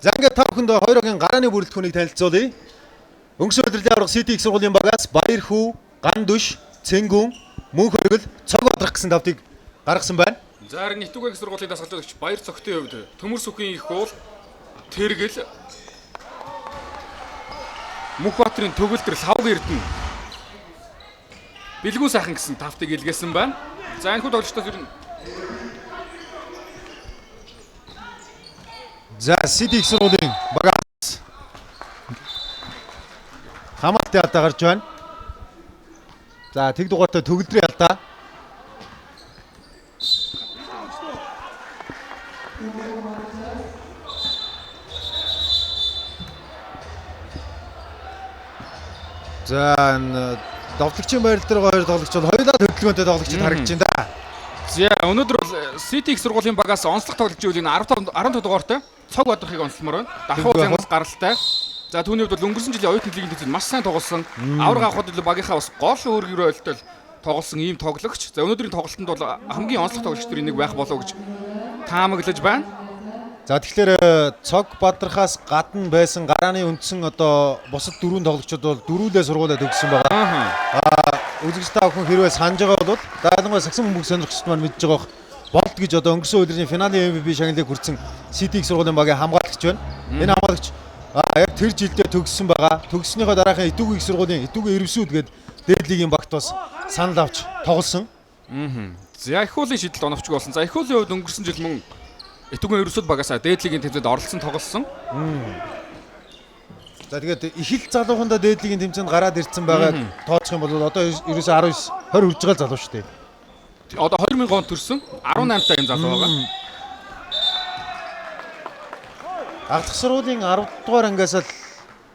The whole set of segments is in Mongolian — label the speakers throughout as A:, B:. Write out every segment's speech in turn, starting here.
A: За ингээд та бүхэнд 2 хогийн гарааны бүрэлдэхүүнийг танилцуулъя. Өнгөрсөн өдрийн аврах City их сургуулийн багаас Баярхүү, Гандүш, Цэнгүн, Мөнх хоригл, Цог Одрах гэсэн давтыг гаргасан байна.
B: За харин Нэтүгэг их сургуулийн дасгалжуулагч Баяр Цогтын хувьд Төмөр Сүхийн их уул Тэргэл Мөнхбаатарын Төгөлдөр Лавг Эрдэнэ Бэлгүүн сайхан гэсэн тавтыг илгээсэн байна. За энэ хүү тоглогчдоос ер нь
A: За City их сургуулийн багаас хамаалтын алдаа гарч байна. За тэг дугаартай Төгөлдрийн алдаа. За довтлогчийн байрал дээр хоёр тоглогч бол хоёулаа хөдөлгөөнтэй тоглогчид харагдаж байна да.
B: За өнөөдөр бол City их сургуулийн багаас онцлог тоглогчийн үеийн 15 дугаартай Цог Одрахыг онцлмоор байна. Дахуу зангал гаралтай. За түүний хувьд бол өнгөрсөн жилийн оюутны лигийн төвд маш сайн тоглосон. Авраг авахд л багийнхаа бас гол өөргөрөө ойлтол тоглосон ийм тоглогч. За өнөөдрийн тоглолтод бол хамгийн онцлог тоглогчдын нэг байх болов гэж таамаглаж байна.
A: За тэгэхээр Цог Бадрахаас гадна байсан гарааны үндсэн одоо бусад дөрвөн тоглогчид бол дөрвөлээ сургуулиад төгссөн байгаа. Үзэгч та бүхэн хэрвээ санаж байгаа бол даалгавар сагсан бөмбөг сонирхогчд маань мэдж байгаа болт гэж одоо өнгөрсөн өдрийн финалийн MVP шагналыг хүртсэн City их сургуулийн багийн хамгаалагч байна. Энэ хамгаалагч яг тэр жилдээ төгссөн байгаа. Төгссөнийхөө дараахан Итүгэн их сургуулийн Итүгэн Эрвсүүд гээд дээд лигийн багт бас санал авч тоглосон.
B: За их уулын шийдэлд оновчгүй болсон. За их уулын хувьд өнгөрсөн жил мөн Итүгэн Эрвсүүд багаас дээд лигийн тэмцээнд оролцсон тоглосон.
A: За тэгээд их л залуухандаа дээд лигийн тэмцээнд гараад ирсэн байгааг тооцох юм бол одоо ерөөсөө 19 20 хүрж байгаа залуу шүү дээ.
B: Одоо 2000 онд төрсэн 18 таа энэ залуу байгаа.
A: Ардах сургуулийн 10 дугаар ангиас л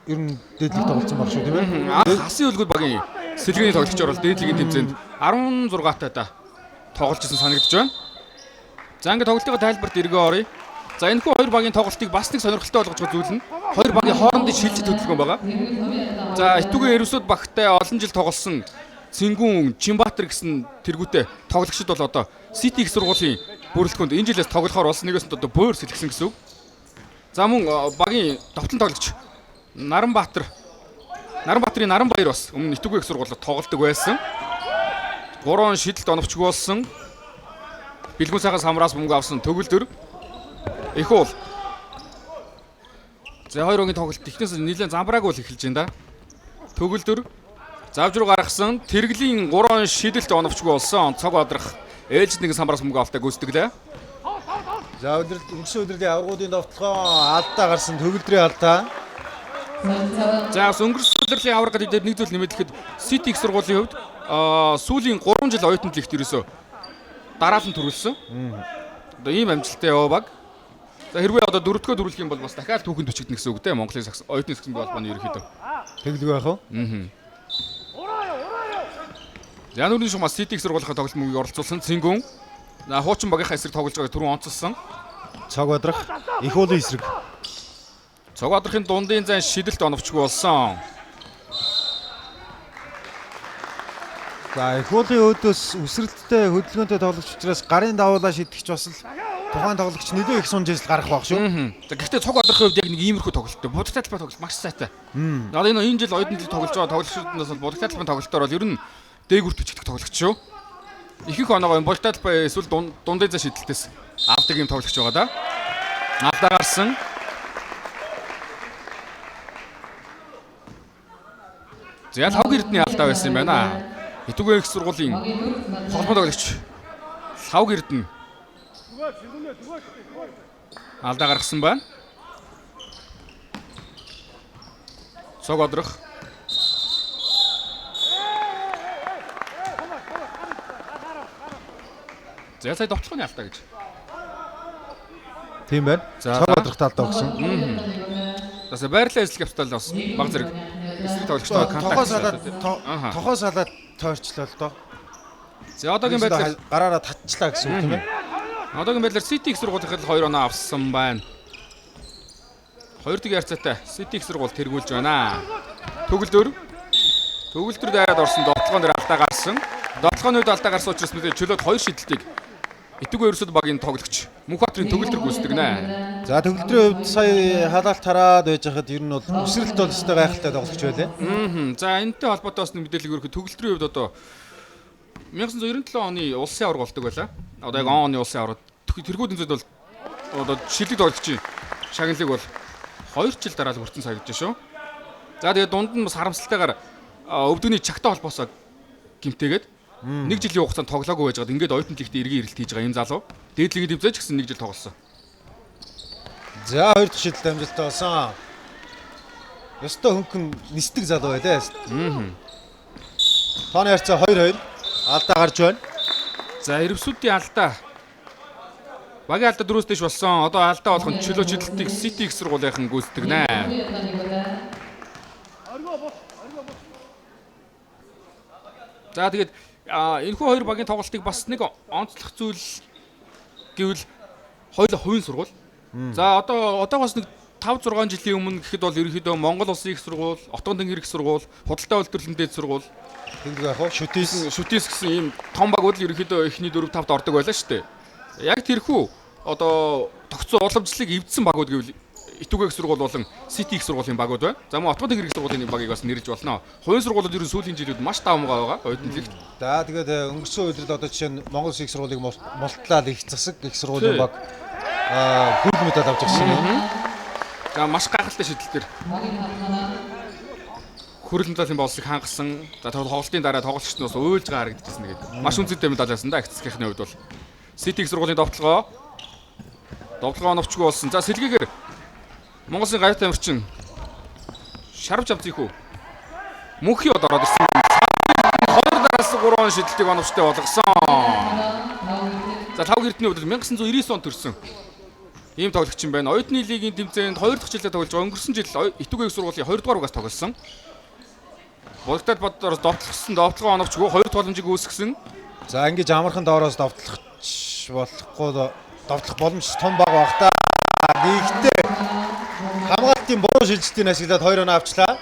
A: ер нь дээд лиг тоглосон баг шүү тийм ээ.
B: Хасын хөлгүүд багийн сэлгээний тоглогчор бол дээд лигийн тэмцээнд 16 таатаа тоглож исэн санагдаж байна. За ингээд тоглолтын тайлбарт эргөө оръё. За энэ хүү хоёр багийн тоглолтыг бас нэг сонирхолтой болгож байгаа зүйл нь хоёр багийн хоорондын шилжиж хөдөлгөөн байгаа. За Итүгэн Эрвсүүд багтай олон жил тоглосон Цэнгүн, Чимбаатар гэсэн тэргүүтэй тоглогчид бол одоо City их сургуулийн бүрэлдэхүүнд энэ жилээс тоглохоор болсон нэгээс нь одоо буур сэлгэсэн гэсэн үг. За мөн багийн товтлон тоглогч Наранбаатарын Наранбаяр бас өмнө Итүгэн их сургуулиуд тоглодог байсан. 3 шидэлт оновчгүй болсон. Бэлгүүн сайхан самраас бөмбөг авсан Төгөлдөр их уул. За хоёр хогийн тоглолт ихнээс нэлээд замбрааг бол эхэлж байна да. Төгөлдөр завж руу гаргасан Тэргэлийн 3 шидэлт оновчгүй болсон. Цог Одрах ээлжид нэгэн самраас бөмбөг автаа гүйцэтгэлээ.
A: За өнгөрсөн өдрийн аврагуудын довтлогоо алдаа гарсан Төгөлдрийн алдаа.
B: За өнгөрсөн өдрийн аврагад дээр нэг зүйл нэмэлт гэхэд City их сургуулийн хувьд сүүлийн 3 жил оюутны лигт ерөөсөө дараалан төрүүлсэн. Одоо ийм амжилттай яваа баг. За хэрвээ одоо дөрөвдөгөө дөрүүлэх юм бол бас дахиад түүхэнд төчигднө гэсэн үг дээ. Монголын оюутны сагсан холбооны ерөнхийдөө.
A: Тэглэв яах вэ?
B: За нүрийн шугамаас City их сургуулийн тоглолт мөнгөийг оролцуулсан Цэнгүн. За хуучин багийнхаа эсрэг тоглож байгааг түрүүн онцолсон.
A: Цог Одрах их уулын эсрэг.
B: Цог Одрахын дундын зан шидэлт оновчгүй болсон.
A: За их уулын өөдөөс үсрэлттэй хөдөлгөөнтэй тоглогч учраас гарын давуулаа шидэгч бас л тухайн тоглогч нэлээд их сунж ижил гарах байх шүү.
B: За гэхдээ Цог Одрахын хувьд яг нэг иймэрхүү тоглолттой. Будагтай талбай тоглолт маш сайтай. Одоо энэ жил оюутны лиг тоглож байгаа тоглогчдоос бол будагтай талбай тоглолтоор бол ер нь дээгүр төчгдөх тоглогч шүү. Ихэнх оноогоо будагтай талбай эсвэл дундын зан шидэлтээс авдаг юм тоглогч байгаа да. Алдаа гарсан. За Лавг Эрдэнэ алдаа байсан юм байна. Итүгэн их сургуулийн холбоо тоглогч Лавг Эрдэнэ алдаа гаргасан байна. Цог Одрах. За сая довтлооны алдаа гэж.
A: Тийм байна. Цог Одрахт алдаа өгсөн.
B: За байрлал эзлэх явцтай бас баг зэрэг эсрэг тоглогчтой контакт.
A: Тохоо салаад тойрчлоо л доо.
B: За одоогийн байдлаар
A: гараараа татчлаа гэсэн үг тийм ээ.
B: Одоогийн байдлаар City их сургуулийн 2 оноо авсан байна. 2 дэх ярцаатай City их сургууль тэргүүлж байна. Төгөлдөр дайраад орсон довтлогоон дээр алдаа гарсан. Довтлогооны үед алдаа гарсан учраас мэдээ чөлөөд 2 шидэлтийг Итүгэ ерөөсөд багийн тоглогч Мөнхбаатарын төгөлдөр гүйцэтгэв нэ.
A: За төгөлдрийн хувьд сая халаалт хараад байж хахад ер нь бол өсрэлт бол өстэй гайхалтай тоглогч байлаа.
B: За энэтэй холбоотой бас нэг мэдээлэл өгөх төгөлдрийн хувьд одоо 1997 оны улсын аварга болдог байлаа. Одоо яг он оны улсын аварга тэрхүү тэмцээд бол одоо шилдэг тоглогчийн шагналыг бол 2 жил дараа л хүртэн сая гэж шүү. За тэгээд дунд нь бас харамсалтайгаар өвдөгний чагтаа холбоосоо гимтээгээд 1 жилийн хугацаанд тоглоогүй байж байгаад ингээд оюутан лигт эргэн ирэлт хийж байгаа юм залуу. Дээд лигийн тэмцээч гэсэн 1 жил тоглосон.
A: За 2 дахь шидэлт амжилттай болсон. Ёстой хөнгөн нисдэг залуу байлаа. Тооны харьцаа 2-2 алдаа гарч байна.
B: За Эрвсүүдийн алдаа. Багийн алдаа 4-өөс дэш болсон. Одоо алдаа болох нь чөлөө чидэлтийг City X сургуулийнхан гүйцэтгэнэ. За тэгээд энэхүү хоёр багийн тоглолтыг бас нэг онцлох зүйл гэвэл хоёулаа хувийн сургууль. За одоогоос нэг 5-6 жилийн өмнө гэхэд бол ерөнхийдөө Монгол Улсын их сургууль, Отгон тэнгэр их сургууль, Худалдаа үйлдвэрлэлийн дээд сургууль,
A: Тэнгэр яг хөө
B: шүтээс гэсэн ийм том багууд л ерөнхийдөө эхний 4-5-д ордог байлаа шүү дээ. Яг тэрхүү одоо тогтсон уламжлалыг эвдсэн багууд гэвэл Итүгэ их сургууль болон City их сургуулийн багууд байна. За мөн Отгон тэнгэр их сургуулийн багийг бас нэрж болно. Хувийн сургуулиуд ер нь сүүлийн жилүүд маш давмгаа байгаа оюутан лигт.
A: За тэгээд өнгөрсөн үеэрд одоо жишээ нь Монгол Улсын их сургуулийг мултлаад их засаг их сургуулийн баг хөрөл медаль авч ирсэн юм.
B: За маш гайхалтай шийдэлтэр хөрөл медалийн болсыг хангасан. За тоглолтын дараа тоглогчд нь бас уйлж байгаа харагдчихсан гэдэг. Маш үнэтэй медаль авсан да эцсийнхний хувьд бол. City их сургуулийн довтлогоо новчгүй болсон. За сэлгээгээр Монгол Улсын гавьтай амирчин Шарав Жамцыг хүү мөнхийн од ороод ирсэн. 2 дараас 3 он шидэлтийг оновчтой болгосон. За 5 гэрдний хувьд 1999 онд төрсэн. Ийм тоглогч юм байна. Оюутны лигийн тэмцээнд 2 дахь жилдээ тоглож байгаа. Өнгөрсөн жил Итүгэ их сургуулийн 2 дугаар угаас тоглосон. Болготод боддороос довтлогоо оновчгүй 2 боломжийг үүсгэсэн.
A: За ингэж амархан доороос довтлох боломж том баг баг та. Гэхдээ хамгаалтын буруу шилжилтийг ашиглаад 2 оноо авчлаа.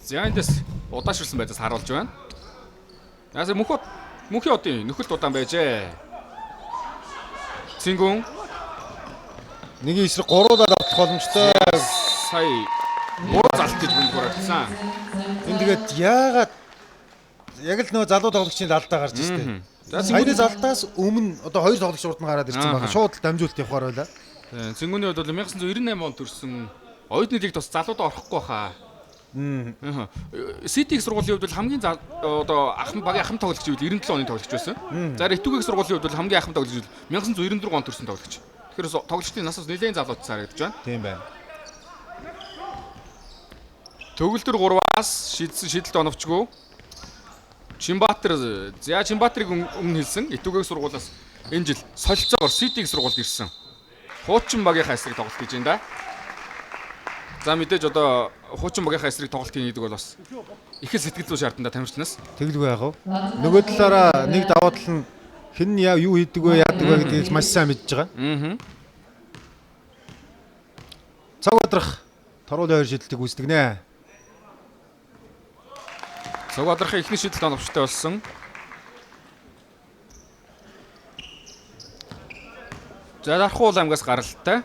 B: За эндээс удаашрлсан байдлаас харуулж байна. Яасан мөнхийн одын нөхөлт удаан байжээ. Цингүн
A: Нэгийн эсрэг 3 удаа довтлох боломжтой.
B: Сая буруу залт гэж бүнд хураагдсан.
A: Энд тэгээд яагаад яг л нөгөө залуу тоглогчийн алдаа гарч ирсэн. Саяны залтаас өмнө одоо 2 тоглогч урд нь гараад ирсэн байгаа. Шууд л дамжуулт явахаар байлаа.
B: Цингүний хувьд бол 1998 онд төрсэн оюутны лигт бас залуудаа орохгүй хаа. City их сургуулийн хувьд бол хамгийн одоо багийн ахмад тоглогч гэвэл 97 оны тоглогч байсан. За Итүгэ их сургуулийн хувьд бол хамгийн ахмад тоглогч гэвэл 1994 онд төрсэн тоглогч. Тэгэхээр тоглогчдын насаас нэлээд залуудсан харагдаж байна.
A: Тийм байна.
B: Төгөлдөр 3-аас шийдсэн шийдэлт оновчгүй. Чинбаатарыг өмнө хэлсэн. Итүгэ их сургуулиас энэ жил солилцоогоор City их сургуульд ирсэн. Хуучин багийнхаа эсрэг тоглолт хийж байна да. За мэдээж одоо хуучин багийнхаа эсрэг тоглолт хийдэг бол бас их сэтгэл зүй шаардна тамирчнаас.
A: Тэгэлгүй яах вэ? Нөгөө талаараа нэг даваа тал нь хэн юу хийдэг вэ, яадаг вэ гэдгийг маш сайн мэдж байгаа. Цаг бадрах торуулын 2 шидэлтийг үүсгэнэ.
B: Цаг бадрахын эхний шидэлт оновчтой болсон. За Дархуул аймгаас гаралтай.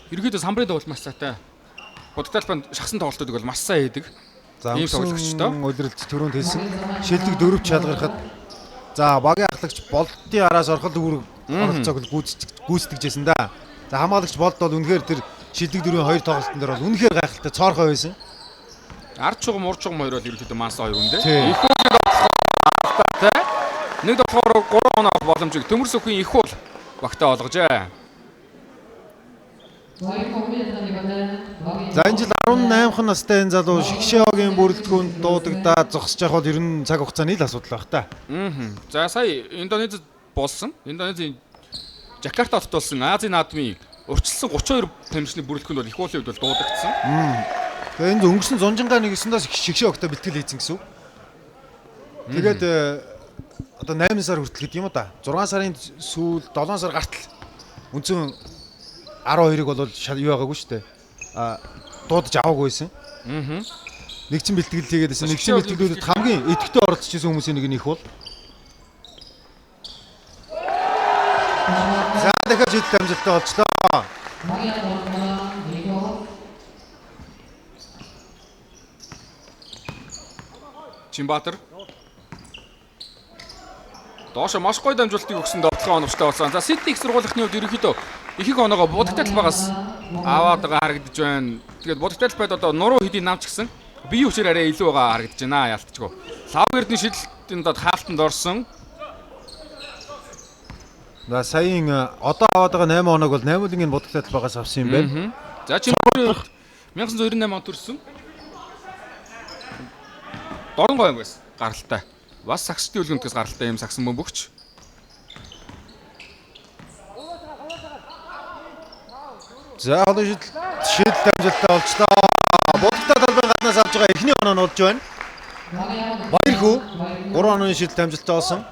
B: Ерөнхийдөө самбарын тоглолт маш сайтай. Будагталбанд шахсан тоглолтуудыг бол маш сайн хийдэг.
A: За өнгөрсөн удирдалт төрөнд хэлсэн шилдэг 4 шалгарахад за багийн ахлагч болтын араас орхол үүрэг оролцоог гүйцэтгэжсэн да. За хамгаалагч болд бол үнэхээр тэр шилдэг 4-ийн 2 тоглолтын дээр бол үнэхээр гайхалтай цоорхой байсан.
B: Ард чугам муурчугам хоёр бол ерөнхийдөө мансан хоёр үндэ.
A: Их
B: уултай. Нэг болохоор 3 оноо боломжийг төмөрс өхөн их уул багтаа олгожээ.
A: За энэ жил 18хан настай энэ залуу Шигшээгийн бүрэлдэхүүнд дуудагдаад зогсож явах бол ер нь цаг хугацааны л асуудал байх та.
B: За сая Индонезид болсон. Индонезийн Жакарта хотод болсон Азийн наадмын урьдчилсан 32 тамирчны бүрэлдэхүүнд бол их уулын хувьд бол дуудагдсан.
A: Тэгээ энэ өнгөрсөн зунжингаа нэг 9-аас Шигшээ огтой бэлтгэл хийсэн гэсэн үг. Тэгээд одоо 8 сар хүртэл гэдэг юм уу да. 6 сарын сүүл 7 сар гартал үндсэн 12-ыг бол юу байгаагүй шүү дээ. Дуудаж аваагүй байсан. Нэгэн бэлтгэл хийгээд байсан. Нэгэн бэлтгэлүүдэд хамгийн идэвхтэй оролцож байсан хүмүүсийн нэг нь их бол. дахиад шийдэл амжилттай болчлоо.
B: Чинбаатар доошо маш гоё дамжуултыг өгсөн довтлогоо оновчтой болсон. За Сити их сургуулийнхны хувьд ерөнхийдөө их оноогоо будагтай талбайгаас аваад байгаа харагдаж байна. Тэгээд будагтай талбайд одоо нуруу хэдийн намч гисэн бие хүчээр арай илүү байгаа харагдаж байна. Ялтчгүй. Лавгэрдний шидэлтийн дод хаалтанд орсон.
A: За саяын одоо аваад байгаа 8 оног бол 8-ын будагтай талбайгаас авсан юм байна.
B: За Чинбаатарын хувьд 1998 онд төрсөн. Дорн гоё юм байсан. Гаралтай. Бас сагсчдын үлгэнтгээс гаралтай юм сагсан бөмбөгч.
A: За одоо шийдэл амжилттай болчлоо. Будагтай талбайн гаднаас авж байгаа эхний оноо нь болж байна. Баярхүү 3 онооны шийдэл амжилттай болсон.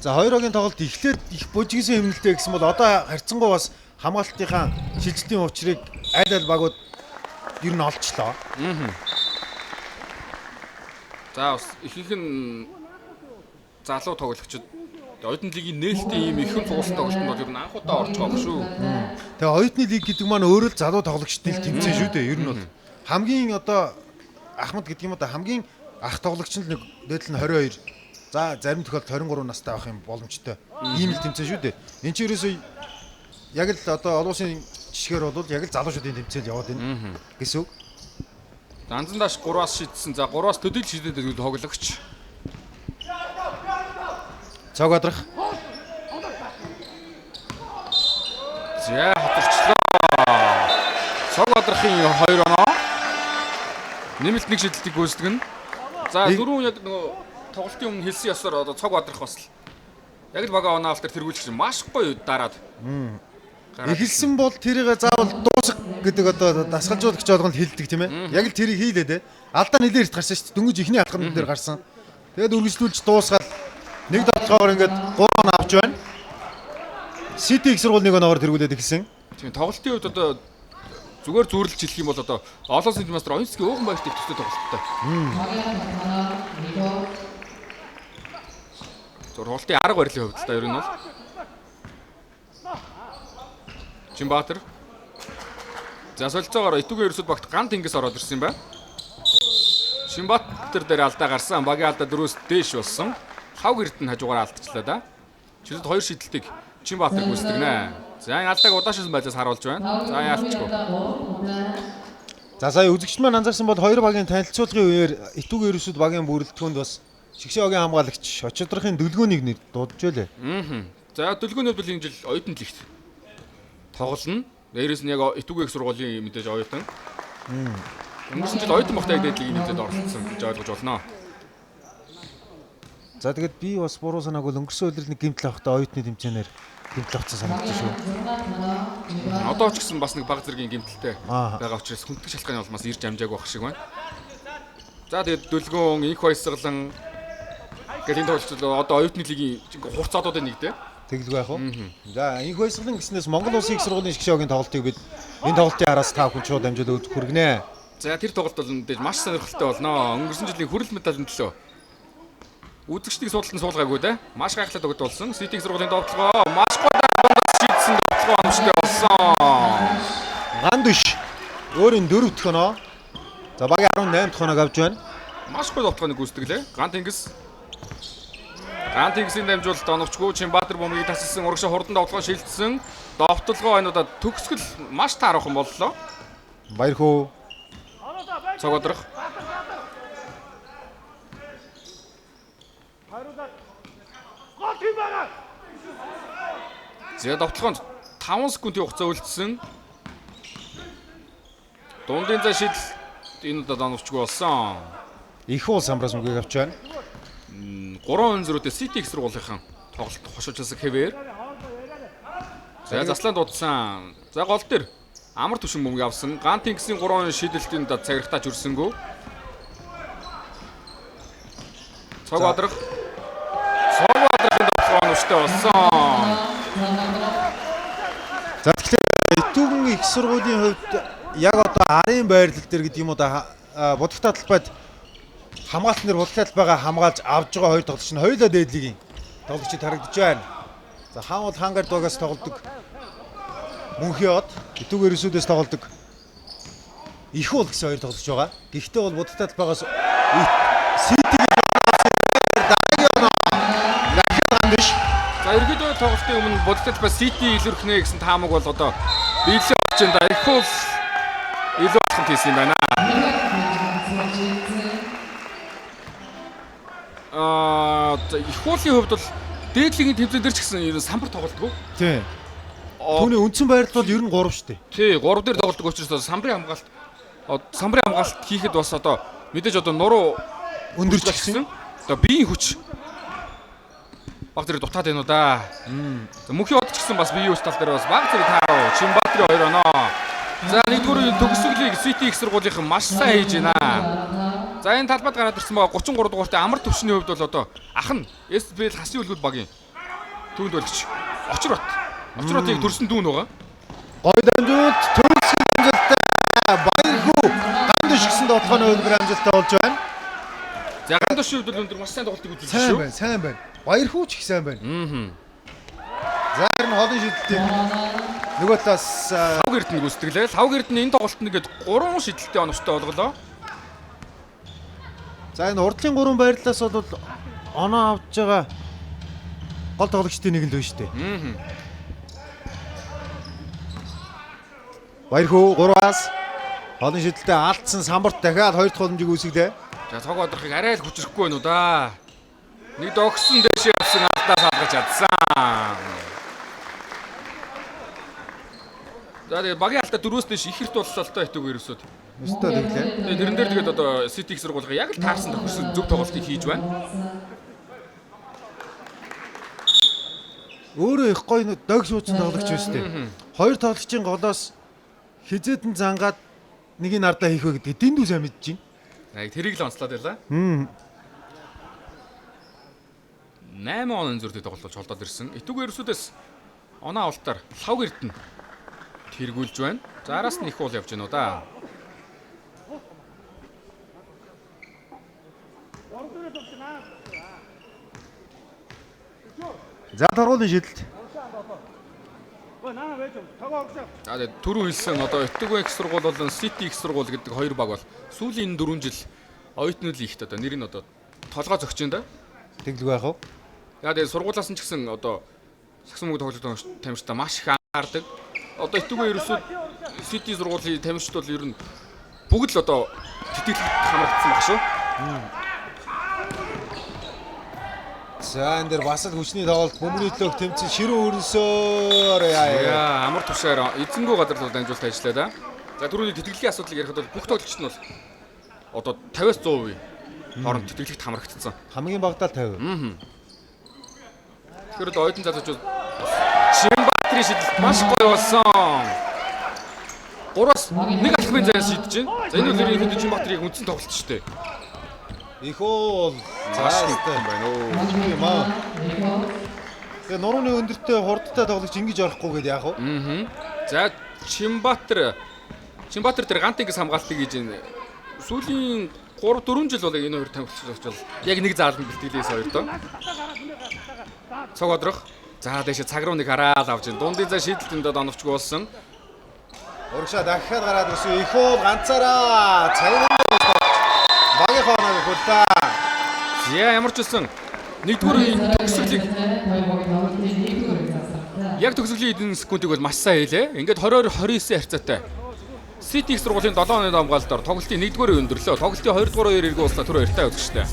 A: За хоёр хогийн тоглолт эхлээд их бужигсэн хэмнэлтэй гэсэн бол одоо харьцангуй бас хамгаалтынхаа шилжилтийн учрыг аль аль багууд ер нь олчлоо.
B: За бас ихэнх залуу тоглогчид оюутны лигийн нээлтийн ийм ихэнх цугуулсан тоглолтод бол ер нь анх удаа орж байгаа шүү.
A: Тэгээ оюутны лиг гэдэг маань өөрөө л залуу тоглогчдын тэмцээн шүү дээ. Ер нь бол хамгийн одоо Ахмад гэдэг юм одоо хамгийн ах тоглогч нь нэг дээдл нь 22. За зарим тохиолдолд 23 настай авах юм боломжтой. Ийм л тэмцээн шүү дээ. Энд чинь ерөөсөө яг л одоо олон улсын жишгээр бол яг л залуучуудын тэмцээнд яваад байна гэсэн үг.
B: Данзан дааш 3-аас шийдсэн. За 3-аас төдийл шийдээд тоглогч.
A: Цог адрах.
B: За хатарчлаа. Цог адрахын 2 оноо. Нэмэлт нэг шийдэлтийг гүйцэтгэн. За дөрөв яг нөгөө тоглолтын өмнө хэлсэн ёсоор одоо цог адрах бас яг л бага оноо автар тэргүүлж маш гоё дараад.
A: Эхэлсэн бол тэрийг заавал дуусах гэдэг одоо дасгалжуулагч болгонд хэлдэг тийм ээ. Яг л тэрийг хийлээ дээ. Алдаа нэлээд эрт гарсан шүү дээ. Дөнгөж ихний алхам дээр гарсан. Тэгээд үргэлжлүүлж дуусгаад нэг тоглоогоор ингээд 3 оноо авч байна. Сити их сургууль нэг оноогоор тэргүүлээд эхэлсэн.
B: Тийм тоглолтын хувьд одоо зүгээр зүйрлж хэлэх юм бол одоо олон улсын мастер Оюнсгийн ууган баяртай төстэй тоглолттой. Зургуултын арга барилын хувьд та ер нь бол Чинбаатар. За солилцоогоор Итүгэ ерөөсөд багт гант ингээс ороод ирсэн юм байна. Чинбаатар дээр алдаа гарсан. Багийн алдаа дөрөөс дээш болсон. Хав гэрд нь хажуугаар алдчихлаа да. Чөлөөд 2 шидэлтийг Чинбаатар гүйцэтгэнэ. За энэ алдааг удаашсан байдлаас харуулж байна. За яалтчгүй.
A: За сая үзэгчд маань анзаарсан бол хоёр багийн танилцуулгын үеэр Итүгэ ерөөсөд багийн бүрэлдэхүүнд бас Шигшээ хогийн хамгаалагч очидрахын дөлгөөнийг дуудаж байлаа.
B: За дөлгөөний хувьд энэ жил оюутан лигт тоглоно. Дээрээс нь яг Итүгэ их сургуулийн мэдээж оюутан. Өнгөрсөн жил оюутан багтаа дээдлийг нэмээд оролцсон гэж ойлгож байна.
A: За тэгээд би бас буруу санаагүй өнгөрсөн өдрөл нэг гэмтэл авахдаа оюутны тэмцээнээр гэмтэл авсан санагдаж шүү.
B: Одоо ч гэсэн бас нэг баг зэргийн гэмтэлтэй байгаа учраас хүндэтгэх шалтгааны улмаас ирж амжаагүй байх шиг байна. За тэгээд дөлгөөн инх баясгалан гэдэг энэ тоглолт одоо оюутны лигийн хурцаадуудын нэг дээ.
A: Тэглгүй яах вэ? За инх баясгалан гэснээс Монгол Улсын их сургуулийн Шигшээ хогийн тоглолтыг бид энэ тоглолтын араас та бүхэн шууд амжилт үзэх хүргэнэ.
B: За тэр тоглолт бол мэдээж маш сонирхолтой болно. Өнгөрсөн жилийн хүрэл медалийн төлөө үзэгчдийн судалтанд суулгаагүй те. Маш гайхалтай тоглолт болсон. Сити их сургуулийн тоглолтгоо маш гоё дундаас шийдсэн тоглолтгоо амжилттай болсон.
A: Ганд биш. Өөрийн 4 дахь оноо. За багийн 18 дахь оноог авч байна.
B: Маш гоё тоглолтыг гүйцэтгэлээ. Гант Ингсийн дамжуулалт оновчгүй Чинбаатар бөмбөгийг тасалсан урагшаа хурдан тоглоом шилжсэн. Довтлогоо энуудаа төгсгөл маш таарахын боллоо.
A: Баярхүү.
B: Цог одрох. За довтлогоонд 5 секундын хугацаа үлдсэн. Дундын за шидэл энуудад оновчгүй болсон.
A: Их уул самраас мөгийг авч байна.
B: 3-0-өөс Сити их сургуулийнхаа тоглолт хошуулсан хэвээр. За заслан дуудсан. За гол дээр амар түвшин бөмбөг авсан. Гант Ингсийн 3 шидэлтийн дад цагирагтаач өрсөнгөө. Цог одрох. Тоглоом өштэй болсон.
A: За тэгэхээр Итүгэн их сургуулийн хувьд яг одоо арын байрлал дээр гэдэг юм уу да будагтай талбайд хамгаалтан дээр худалдаалт байгаа хамгаалж авж байгаа хоёр тоглогч нь хоёулаа дээд лигийн тоглогчид харагдаж байна. За хаан бол хангаар дугаас тоглодог. Мөнхиод итүүгээр өсүүдээс тоглодог. Их бол гэсэн хоёр тоглож байгаа. Гэхдээ бол будалдаалт байгаас
B: За ерөнхийдөө тоглолтын өмнө будалдаалт ба Сити илэрхнэ гэсэн таамаг бол одоо биелээ болж байна. Их бол илүү болох тийсэн юм байна. Их уулын хувьд бол дээдлийн тэмцээн дээр ч гэсэн ер нь самбар тоглолтгүй.
A: Тийм. Түүний үндсэн байрлал бол ер нь 3 шүү дээ.
B: Тий, 3 дээр тоглолтог учраас самбарын хамгаалалт хийхэд бас одоо мэдээж одоо нуруу
A: Өндөрч гисэн.
B: Одоо биеийн хүч баг зэрэг дутаад байна уу да. За мөнхийн од ч гэсэн бас биеийн хүч тал дээр бас баг зэрэг таарав. Чимбатри 2 оноо. За нэгдүгээр төгсгөлийг City их сургуулийн маш сайн хийж байна. За энэ талбайд гараад ирсэн байгаа 33 дугаартай амар төвшний хувьд бол одоо ах нь SPL хасны үлгүүд багийн түүнд байлгч. Очротыг төрсөн дүүн байгаа.
A: Гой дамжуулт төгсгөл амжилттай Баярхүү гандш гэсэн тоглооны өндөр амжилттай болж байна.
B: За гандш хувьд бол өндөр маш сайн тоглолтыг үзүүлсэн шүү.
A: Сайн байна. Баярхүү ч их сайн байна. За харин холын шидэлтийг нөгөө талаас
B: Лав Эрдэнэ гүйцэтгэлээ. Лав Эрдэнэ энэ тоглолтод ингээд 3 шидэлтийн оновчтой болголоо.
A: За энэ урдлын 3 байрлалаас бол оноо авч байгаа гол тоглогчдын нэг л байна шүү дээ. Баярхүү 3-аас холын шидэлтэд алдсан самбарт дахиад 2 дахь боломжийг үүсгэлээ.
B: За цог бодрохыг арай л хүчрэхгүй байна уу да. Нэг догсон дэшээ явсан алдаа салгаж чадсан. За тэгээ багийн алдаа 4-өөс дэш их хэрт боллоо л та итүүгээр өсөд.
A: Өстой тэглээ.
B: Тэгээ тэрэн дээр тэгээд одоо City их сургуулийн яг л таарсан тохирсон зөв тоглолтыг хийж байна.
A: Өөрөө их гоё дог шууцсан тоглогч байсан дээ. Хоёр тоглогчийн голоос хизээдэн зангаад нэгийг ардаа хийх вэ гэдгийг дэндүү сайн мэдэж байна.
B: Яг тэрийг л онцлоод байлаа. 8 онын зүртэй тоглолт холдоод ирсэн. Итүүгээр өсүүдээс оноо авалтаар Лав Эрдэнэ тэргүүлж байна. За араас нь их уул явж байна уу да.
A: За торгуулийн шидэлт.
B: За тэгээд түрүү хэлсэн одоо Итүүгээр их сургууль болон City их сургууль гэдэг хоёр баг бол сүүлийн 4 жил оюутны лигт одоо нэр нь одоо толгой зөгч юм да.
A: Тэглгүй яах вэ?
B: Яа тэгээд сургуулиас нь ч гэсэн одоо сагсан мөнгө тоглолт тамирчтай маш их анхаардаг. Одоо Итүүгээр ерөөсөө City сургуулийн тамирчид бол ер нь бүгд л одоо тэтгэлэг хамрагдсан баг шүү.
A: За энэ дэр бас л хүчний тоглолт бөмбөгийн төлөөх тэмцэн ширүү өрнсөөр
B: яа амар тушаар эзэнгүү газар руу дамжуулт ажиллаа да. За түрүүний тэтгэлгийн асуудлыг ярихад бол бүх тоглогчид нь бол одоо 50-аас 100% хооронд тэтгэлэгт хамрагдсан.
A: хамгийн багадаа 50.
B: Тэгэхээр л ойдон залуучууд Чимбатри шидэлт маш гоё болсон. 3-аас 1 алхмын зайс шидэж байна. За энэ бол ерөнхийдөө Чимбатрийг үндсэн тоглолт шүү дээ.
A: Их уул
B: Зааштай юм байна уу.
A: юм аа. Тэгээ нурууны өндөртэй хурдтай тоглогч ингэж орохгүй гэдэг яах вэ?
B: За Чимбатр дээр гант ингээс хамгаалтыг хийж байна. Сүүлийн 3-4 жил бол энэ хоёр тамирчилж бол яг нэг зааланд бэлтгэлээс хоёр доо. Цог одрох. За дэше цаг руу нэг хараад авч байна. Дундын за шийдэлтэнд оновчгүй болсон.
A: Урагшаа дахиад гараад өсөө их уул ганцаараа цагаан багийн хооног хөлтөө.
B: За ямар ч үсэн нэгдүгээр төгсгөлийг яг төгсгөлийн эдэн секундыг бол маш сайн хийлээ. Ингээд 20-29 харьцаатай. City их сургуулийн 7 оны хамгаалтаар тоглолтын 1-р өндөрлөө. Тоглолтын 2-р үеэр эргүү ууслаа түрүү эртээ үзэгчтэй.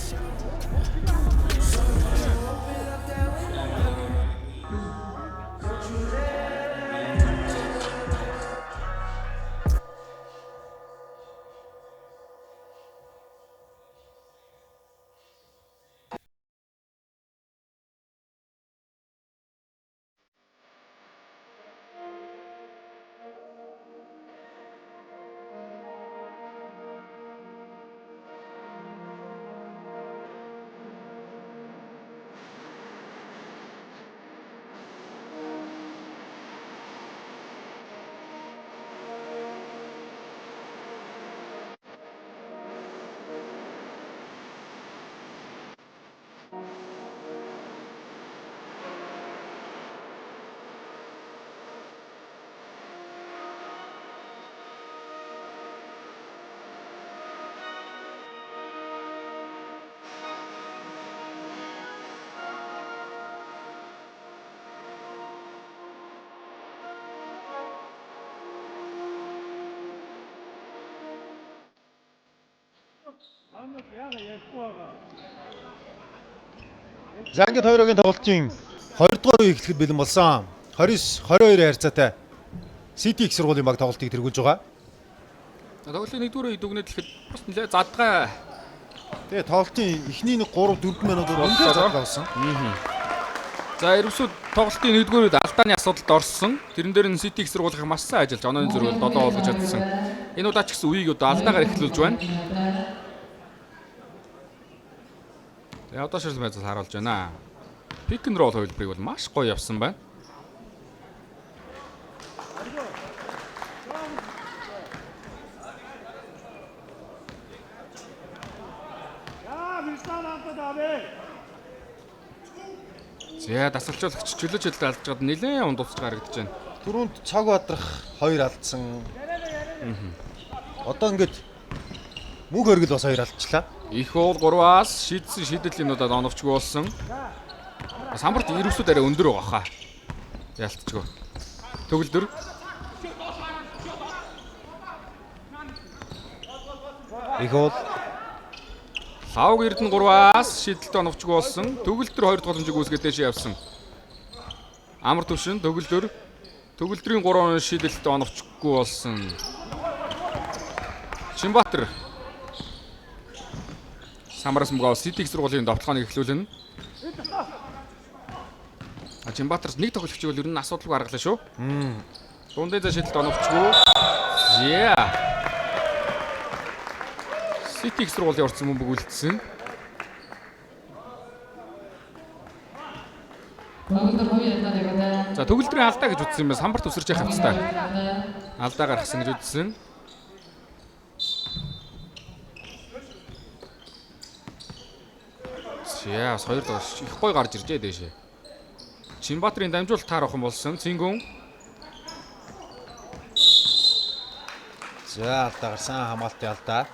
A: За ингээд хоёрын тоглолтын 2 дугаар үе эхлэхэд бэлэн болсон. 29-22 харьцаатай City их сургуулийн баг тоглолтыг тэргүүлж байгаа.
B: Тоглолтын 1-р үе дүгнээд хэлэхэд бас нэлээд задгай.
A: Тэгээ тоглолтын эхний 3-4 минутад үнэхээр задгай болсон.
B: За ерөөсөө тоглолтын 1-р үед алдааны асуудалд орсон. Тэрэн дээр нь City их сургуулийн маш сайн ажиллаж онооны зөрүүл 7 болгож чадсан. Энэ удаа ч гэсэн үеийг одоо алдаагаар эхлүүлж байна. Тэгээ одоо ширл байцаас харуулж байна. Pick and roll хувилбарыг бол маш гоё явсан байна. За дасгалжуулагч чөлөөж хэлдэг алдж гад нэлээд унд уцаж гарагдаж байна.
A: Түрүүнд цаг бадрах 2 алдсан. Одоо ингээд мөнх өргөл бас 2 алдчихлаа.
B: Их уул 3-аас шийдсэн шийдэлтнүүдэд оновчгүй болсон. Самбарт ирвсүүд арай өндөр байгаа хаа. Ялтчгүй. Төгөлдөр.
A: Их уул
B: Лавг Эрдэнэ 3-аас шийдэлт оновчгүй болсон. Төгөлдөр 2 дахь боломжийг үүсгээд дэше явсан. Амар төвшин төгөлдөр. Төгөлдрийн 3 шийдэлт оновчгүй болсон. Шинбаатар Самараас мгоо City их сургуулийн довтлооны эхлүүлнэ. Чинбаатарс нэг тоглогчийг бол ер нь асуудалгүй гаргалаа шүү. Дундын за шийдэлт оновчгүй. За. City их сургуулийн орцсон мөн бүгүүлсэн. За төгөлдрийн алдаа гэж үзсэн юм байна. Самбарт өсөрч явах хэвчээ. Алдаа гаргасан гэж үзсэн. Яа, хоёр доош их гой гарч иржээ дэшээ. Чинбаатарын дамжуулалт таарах юм болсон. Цингүн.
A: За алдаа гарсан хамгаалтын алдаа.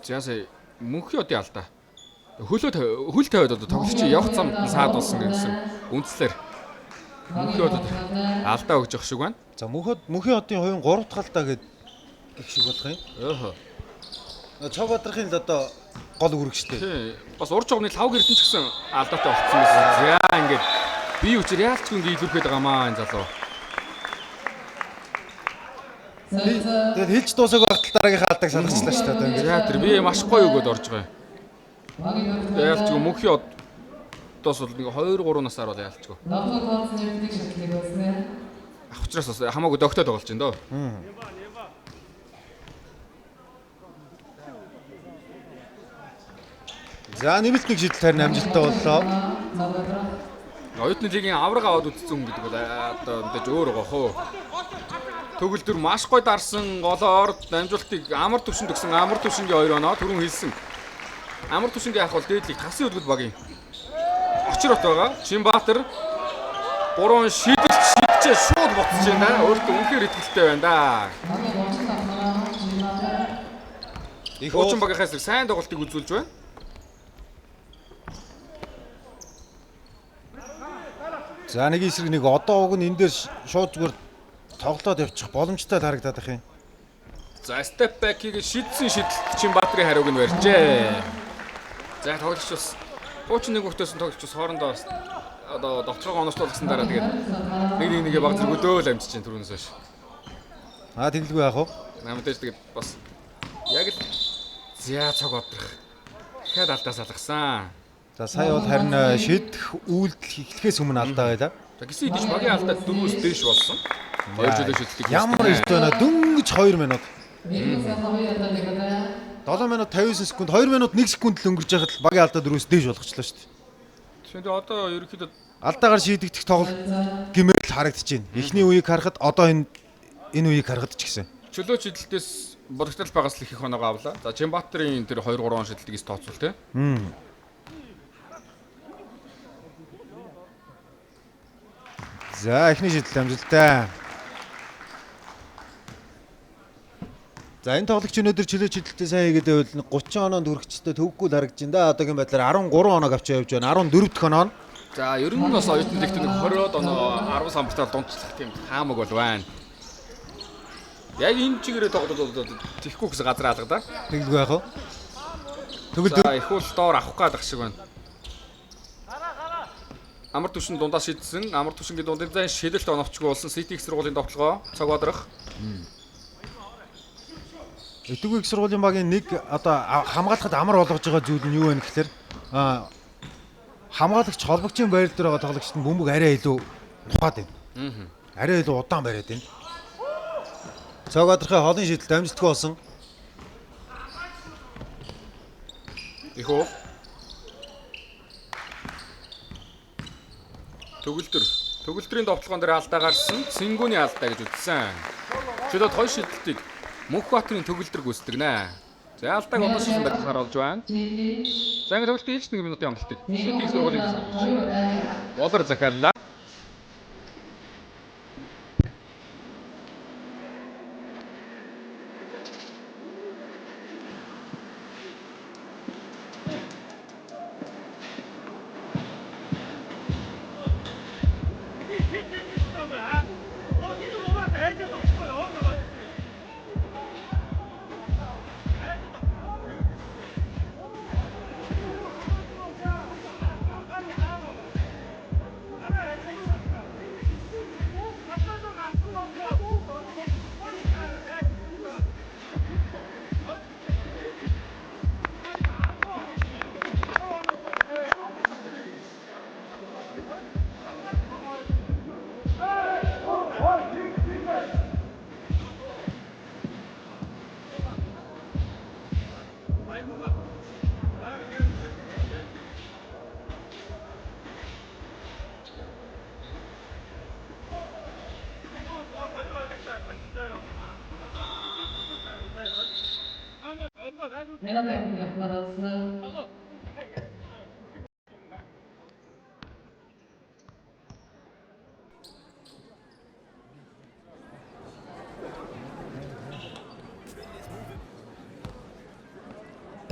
B: Зяасаа мөнхийн одын алдаа. Хөл тавиад одоо тоглогч явах зам саад болсон гэсэн үндслэр мөнхийн одод алдаа өгж явах шиг байна.
A: За мөнхийн одын 3 дахь алдаа гэх шиг болох юм.
B: Өөхөө.
A: Цаг бадрахын л одоо гол үргэлжтэй.
B: Тий. Бас урж жогны лав гэрдэн ч гэсэн алдаатай болцсон байсан. За ингээд би үчир яалчгүй ингээд илүүрхэд байгаамаа энэ залуу.
A: Тэгээд хэлж дуусаагүй багтал дараагийнхаа алдааг санагчлаа шүү дээ одоо ингээд.
B: За тэр би маш гоё өгөөд орж байгаа юм. Яалчгүй мөнхийн одоос бол нэг 2-3 насаар бол яалчгүй. Ах учраас бас хамаагүй догтоод байгаа л ч юм дөө.
A: За нэмэлт нэг шийдэлт харин амжилттай боллоо.
B: Оюутны лигийн авраг аваад үтцсэн хүн гэдэг бол одоо мэдээж өөр байгаа хөө. Төгөлдөр маш гоё дарсан голоор дамжуултыг амар төвшөнд өгсөн амар төвшингийн 2 оноо түрүүн хэлсэн. Амар төвшингийн ах бол дээдлийг тасын хөдөлгөд багийн очир бот байгаа. Чинбаатар 3 шийдэлчээ шууд боцож байна. Өөртөө үнэхээр ихтэй байна да.
A: Их
B: Хуучин багийнхаас сайн тоглолтыг үзүүлж байна.
A: За нэг эсрэг нэг одоо уг нь энэ дээр шууд зүгээр тоглоод явчих боломжтой харагдаад байх юм.
B: За step back-ийг шийдсэн шийдэлт Чинбаатарын хариуг нь барьжээ. За тоглогч бас хуучин нэг хүүхдээс тоглогч бас хоорондоо одоо довтлогоо оночлуулсан дараа тэгээд нэгээ баг зэрэг өдөөл амжиж чинь түрүүнээс хойш.
A: Тэгэлгүй яах вэ?
B: Намайг тэгээд бас яг л зя цаг бодрох. Дахиад алдаа салгасан.
A: За сая бол харин шийдэх үйлдэл эхлэхээс өмнө алдаа байлаа.
B: За гисэн идэж багийн алдаа 4-өөс дээш болсон. Хоёр жилийн шийдэлтийг
A: Ямар эрт байна дөнгөж 2 минут. 7 минут 59 секунд 2 минут 1 секунд л өнгөрч яхад багийн алдаа 4-өөс дээш болгочлоо шүү дээ.
B: Тэгээд одоо ерөнхийдөө
A: Алдаагаар шийдэгдэх тоглолт гэмээр л харагдаж байна. Эхний үеийг харахад одоо энэ үеийг харахад ч гэсэн.
B: чөлөө шийдэлтээс бодогдол багаас л их оноогоо авлаа. За Чинбаатарын тэр 2-3 шийдэлтийг тооцвол тий.
A: За эхний шийдэл амжилттай. За энэ тоглогч өнөөдөр чөлөө шийдэлтээ сайн хийгээд байвал 30 оноонд хүрэхчтэй төвөггүй л харагдаж байна да. Одоогийн байдлаар 13 оноог авч явж байна. 14 дахь оноо нь.
B: За ер нь бас оюутны лигт нэг 20-од оноо 10 самбартаар дундчлах тийм хаамаг бол байна. Яг энэ чигээрээ тоглоод тэхгүй гэсэн газар алга да.
A: Тэглгүй яах вэ?
B: Төгөлдөр. За их бол доор авах гээд ах шиг байна. Амар түвшин дундаас шидсэн. Амар түвшингийн дундын зайн шидэлт оновчгүй болсон CTX сургуулийн тоглогоо цаг бадрах.
A: Итүг их сургуулийн багийн нэг одоо хамгаалахад амар болгож байгаа зүйл нь юу вэ гэхээр хамгаалагч холбогчийн байр дээр байгаа тоглогчид нь бөмбөг арай илүү тухаад байна. Арай илүү удаан бариад байна. Цаг бадрахын холын шидэлт амжилтгүй болсон.
B: Ихөө. Төгөлдрийн довтлогоон дээр алдаа гарсан. Цингүүний алдаа гэж үзсэн. Чөлөөд хоёр шидэлтийг Мөнхбаатарын төгөлдөр гүйцэтгэв нэ. За алдааг одоо шилэн барьсаар олж байна. За ингэ төгөлтөд хэлж 1 минутын амлалтыг. CTX сургуулийн болор захиаллаа.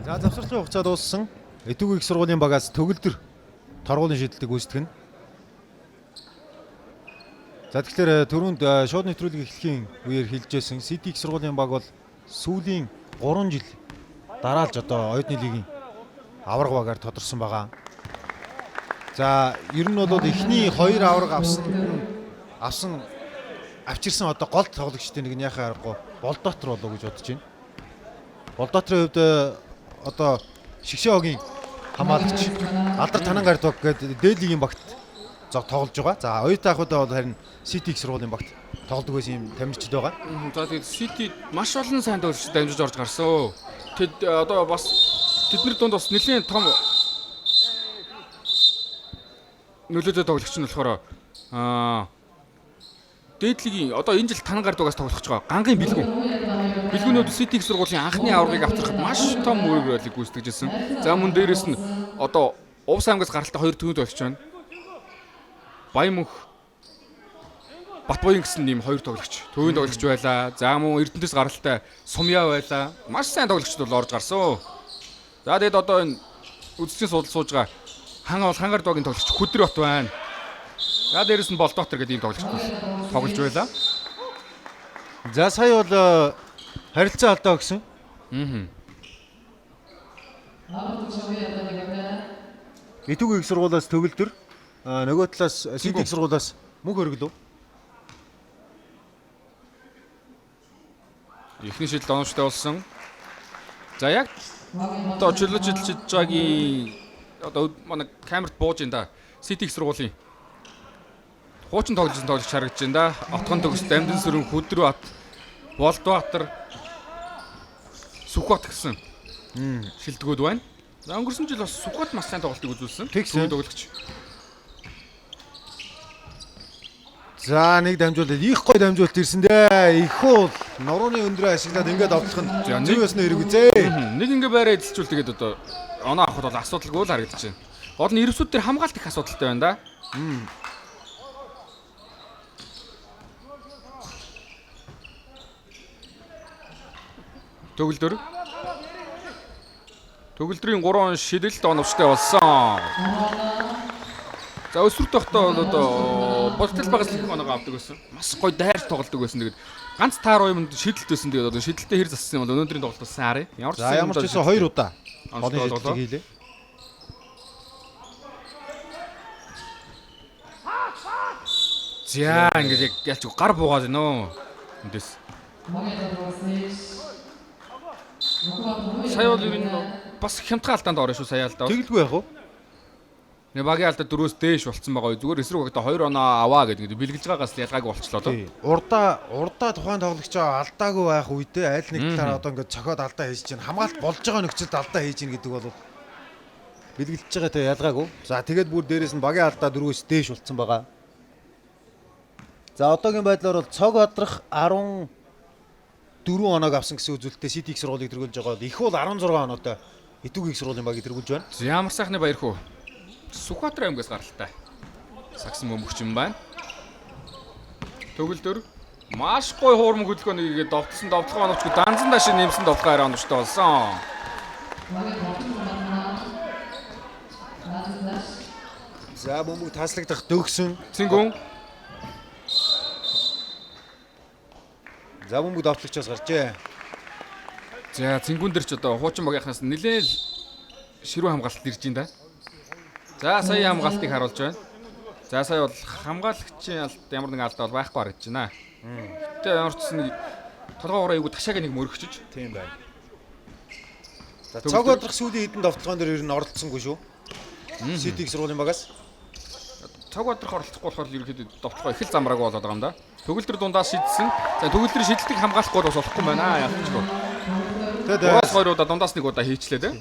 A: За завсарлын хугацаа дууссан. Итүг их сургуулийн багаас төгөлдөр торгуулийн шидэлтийг гүйцэтгэв. За тэгэхээр түрүүнд шууд нэвтрүүлэг эхлэхийн үеэр хэлжсэн CT их сургуулийн баг бол сүүлийн 3 жил дараалж одоо оюутны лигийн авраг багаар тодорсон байгаа. За ер нь бол эхний 2 авраг авчирсан одоо гол тоглогчдын нэг нь яхаа аргагүй Болдотор болов гэж бодож байна. Болдотрын хувьд одоо Шигшээгийн хамаалагч Алдар Танангардог гэдэг дээд лигийн багт тоглож байгаа. За оюутны ахуйдаа бол харин CT их сургуулийн багт тоглодог байсан юм тамирчид байгаа.
B: За тэгээд CT маш олон сайн тоглогчид дамжиж орж гарсан. Тэд одоо бас тэдний дунд бас нэлийн том нөлөөтэй тоглогч нь болохоор дээд лигийн одоо энэ жил Танангардуугаас тоглож байгаа гангийн бэлгүүнүүд CT их сургуулийн анхны аврагыг авчрахад маш том үр өгүүлбэрийг гүйцэтгэжсэн. За мөн дээрэс нь одоо Увс аймгаас гаралтай 2 төвөнд болчих байна. Баянмөнх Батбаян гэсэн нэм 2 тоглогч төвийн тоглогч байлаа. За мөн Эрдэнэс гаралтай Сумья байлаа. Маш сайн тоглогчд бол орж гарсан. За тэгээд одоо энэ үзэгчийн судал сууж байгаа Хангардуугийн тоглогч Хүдрбат байна. За дээрэс нь Болдотор гэдэг ийм тоглогчд тоглож байлаа.
A: За сая бол харилцаа алдаа өгсөн. Итүг их сургуулиас төгөлдөр нөгөө талаас CT их сургуулиас мөнх хөргөлөө.
B: Эхний шидэлт оновчтой болсон. За яг одоо чөлөөж байгагийн одоо манай камерт бууж ин да. CT их сургуулийн хуучин тоглож харагдаж байна да. Отгон төгс Дамдын сүрэн Хүдрбат, Болдбаатар, Сүхбат гэсэн шилдэгүүд байна. За өнгөрсөн жил бас Сүхбат маш сайн тоглолтыг үзүүлсэн.
A: Тэгсэн
B: тоглогч.
A: За нэг дамжуулалт их гой дамжуулалт ирсэн дээ. Ихүү нурууны өндрөө ашиглаад ингээд овдлох нь зөв өснө хэрэг үзээ.
B: Нэг ингээ байраа эзэлжүүл тэгээд одоо оноо авахд бол асуудалгүй л харагдаж байна. Гол нь эрвсүүд дээр хамгаалт их асуудалтай байна да. Төгөлдрийн 3 шидэлт оновчтой болсон. За өсвөр тогтоо бол одоо Болтол багаас их оноо авдаг байсан. Маш гоё дайрч тоглодог байсан. Тэгээд ганц тааруу юмд шидэлт байсан. Тэгээд одоо шидэлтээ хэр зассан юм бол өнөөдрийн тоглолт болсон харъя.
A: Ямар ч байсан 2 удаа
B: онцлог
A: оны шидэлтийг хийлээ.
B: За ингээд яг ялч гар буугаад байна уу. Эндээс. Сая бол юу бас хямдхан алдаанд орно шүү сая алдаа.
A: Тэгэлгүй яах вэ?
B: Нэг багийн алдаа 4-өөс дээш болцсон байгаа. Зүгээр эсрэг багтаа 2 оноо аваа гэдэг бэлгэлж байгаагаас ялгаагүй болчихлоо доо.
A: Урдаа тухайн тоглогч алдаагүй байх үедээ аль нэг талаар одоо ингээд цохиод алдаа хийж чинь хамгаалт болж байгаа нөхцөлд алдаа хийж ийн гэдэг бол бэлгэлж байгаа тэ ялгаагүй. За тэгээд бүр дээрэс нь багийн алдаа 4-өөс дээш болцсон байгаа. За одоогийн байдлаар бол цог одрох 14 оноог авсан гэсэн үзүүлэлтээ City их сургуулийг тэргүүлж байгаа бол их бол 16 оноотой Итүг их сургуулийн багийг тэргүүлж байна.
B: Ямар сайхны баяр хөө. Сүхбаатар аймгаас гаралтай. Сагсан бөмбөгч юм байна. Төгөлдөр маш гой хуурман хөдөлгөөнийг довтлсон оновчгүй данзан дашин нэмсэн довтлогоо оновчтой болсон.
A: За бөмбөг таслагдах дөгсөн.
B: Цингүн.
A: За бөмбөг довтлогчоос гарчээ.
B: За цингүн дээр ч одоо хуучин багийнхнаас нэлээд ширүү хамгаалалт ирж байна да. За сая хамгаалтыг харуулж байна. За сая бол хамгаалагчийн ямар нэгэн алдаа бол байхгүй харагдаж байна. Гэтэ ямар ч гэсэн толгоогоор айгу ташааг нэг мөрөгчөж.
A: Тийм байна. За цог одрох сүүлийн хэдэн довтлогоон дээр ер нь оролцсонгүй шүү. City их сургуулийн багаас.
B: Цог одрох оролцохгүй болохоор ерөөхдөө довтлогоо их л замраагүй болоод байгаа юм да. Төгөлдөр дундаас шидсэн. За төгөлдрийн шидэлтийг хамгаалахгүй бас болохгүй байна. Ялцчихгүй. Тэгээд 2 удаа дундаас нэг удаа хийчлээ те.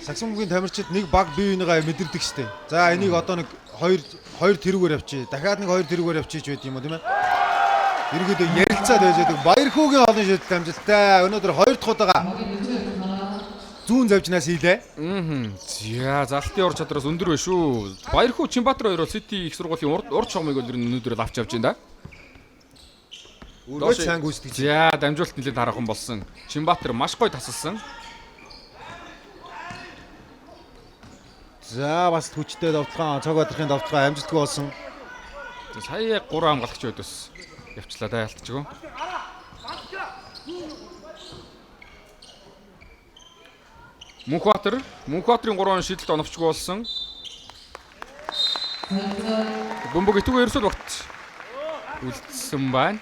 A: Сагсан бүгийн тамирчид нэг баг бие бинийгаа мэдэрдэг штеп. За энийг одоо нэг 2 тэрүүгээр авчи. Дахиад нэг 2 тэрүүгээр авчиж байд юм уу тийм ээ. Ерөнхийдөө ярилцаад байж байдаг. Баяр хүүгийн олон шийдэл амжилттай. Өнөөдөр 2 дахь удаага зүүн завжнаас хийлээ.
B: За залтын ур чадраас өндөр байна шүү. Баяр хүү Чимбатар 2 бол City их сургуулийн урд чогмыг бол өнөөдөр авч явж байна да.
A: Өөрөө сайн гүйцэтгэж.
B: За дамжуулалт нэлээд хараахан болсон. Чимбатар маш гоё тасалсан.
A: За бас хүчтэй довтлогоо цог одрохын довтлогоо амжилтгүй болсон.
B: Сая 3 хамгаалагч байдс. Явчлаа да ялтчихгүй. Мөнхбаатарын 3 шидэлт оновчгүй болсон. Бөмбөг итгүй ерөөсөө багт үлдсэн байна.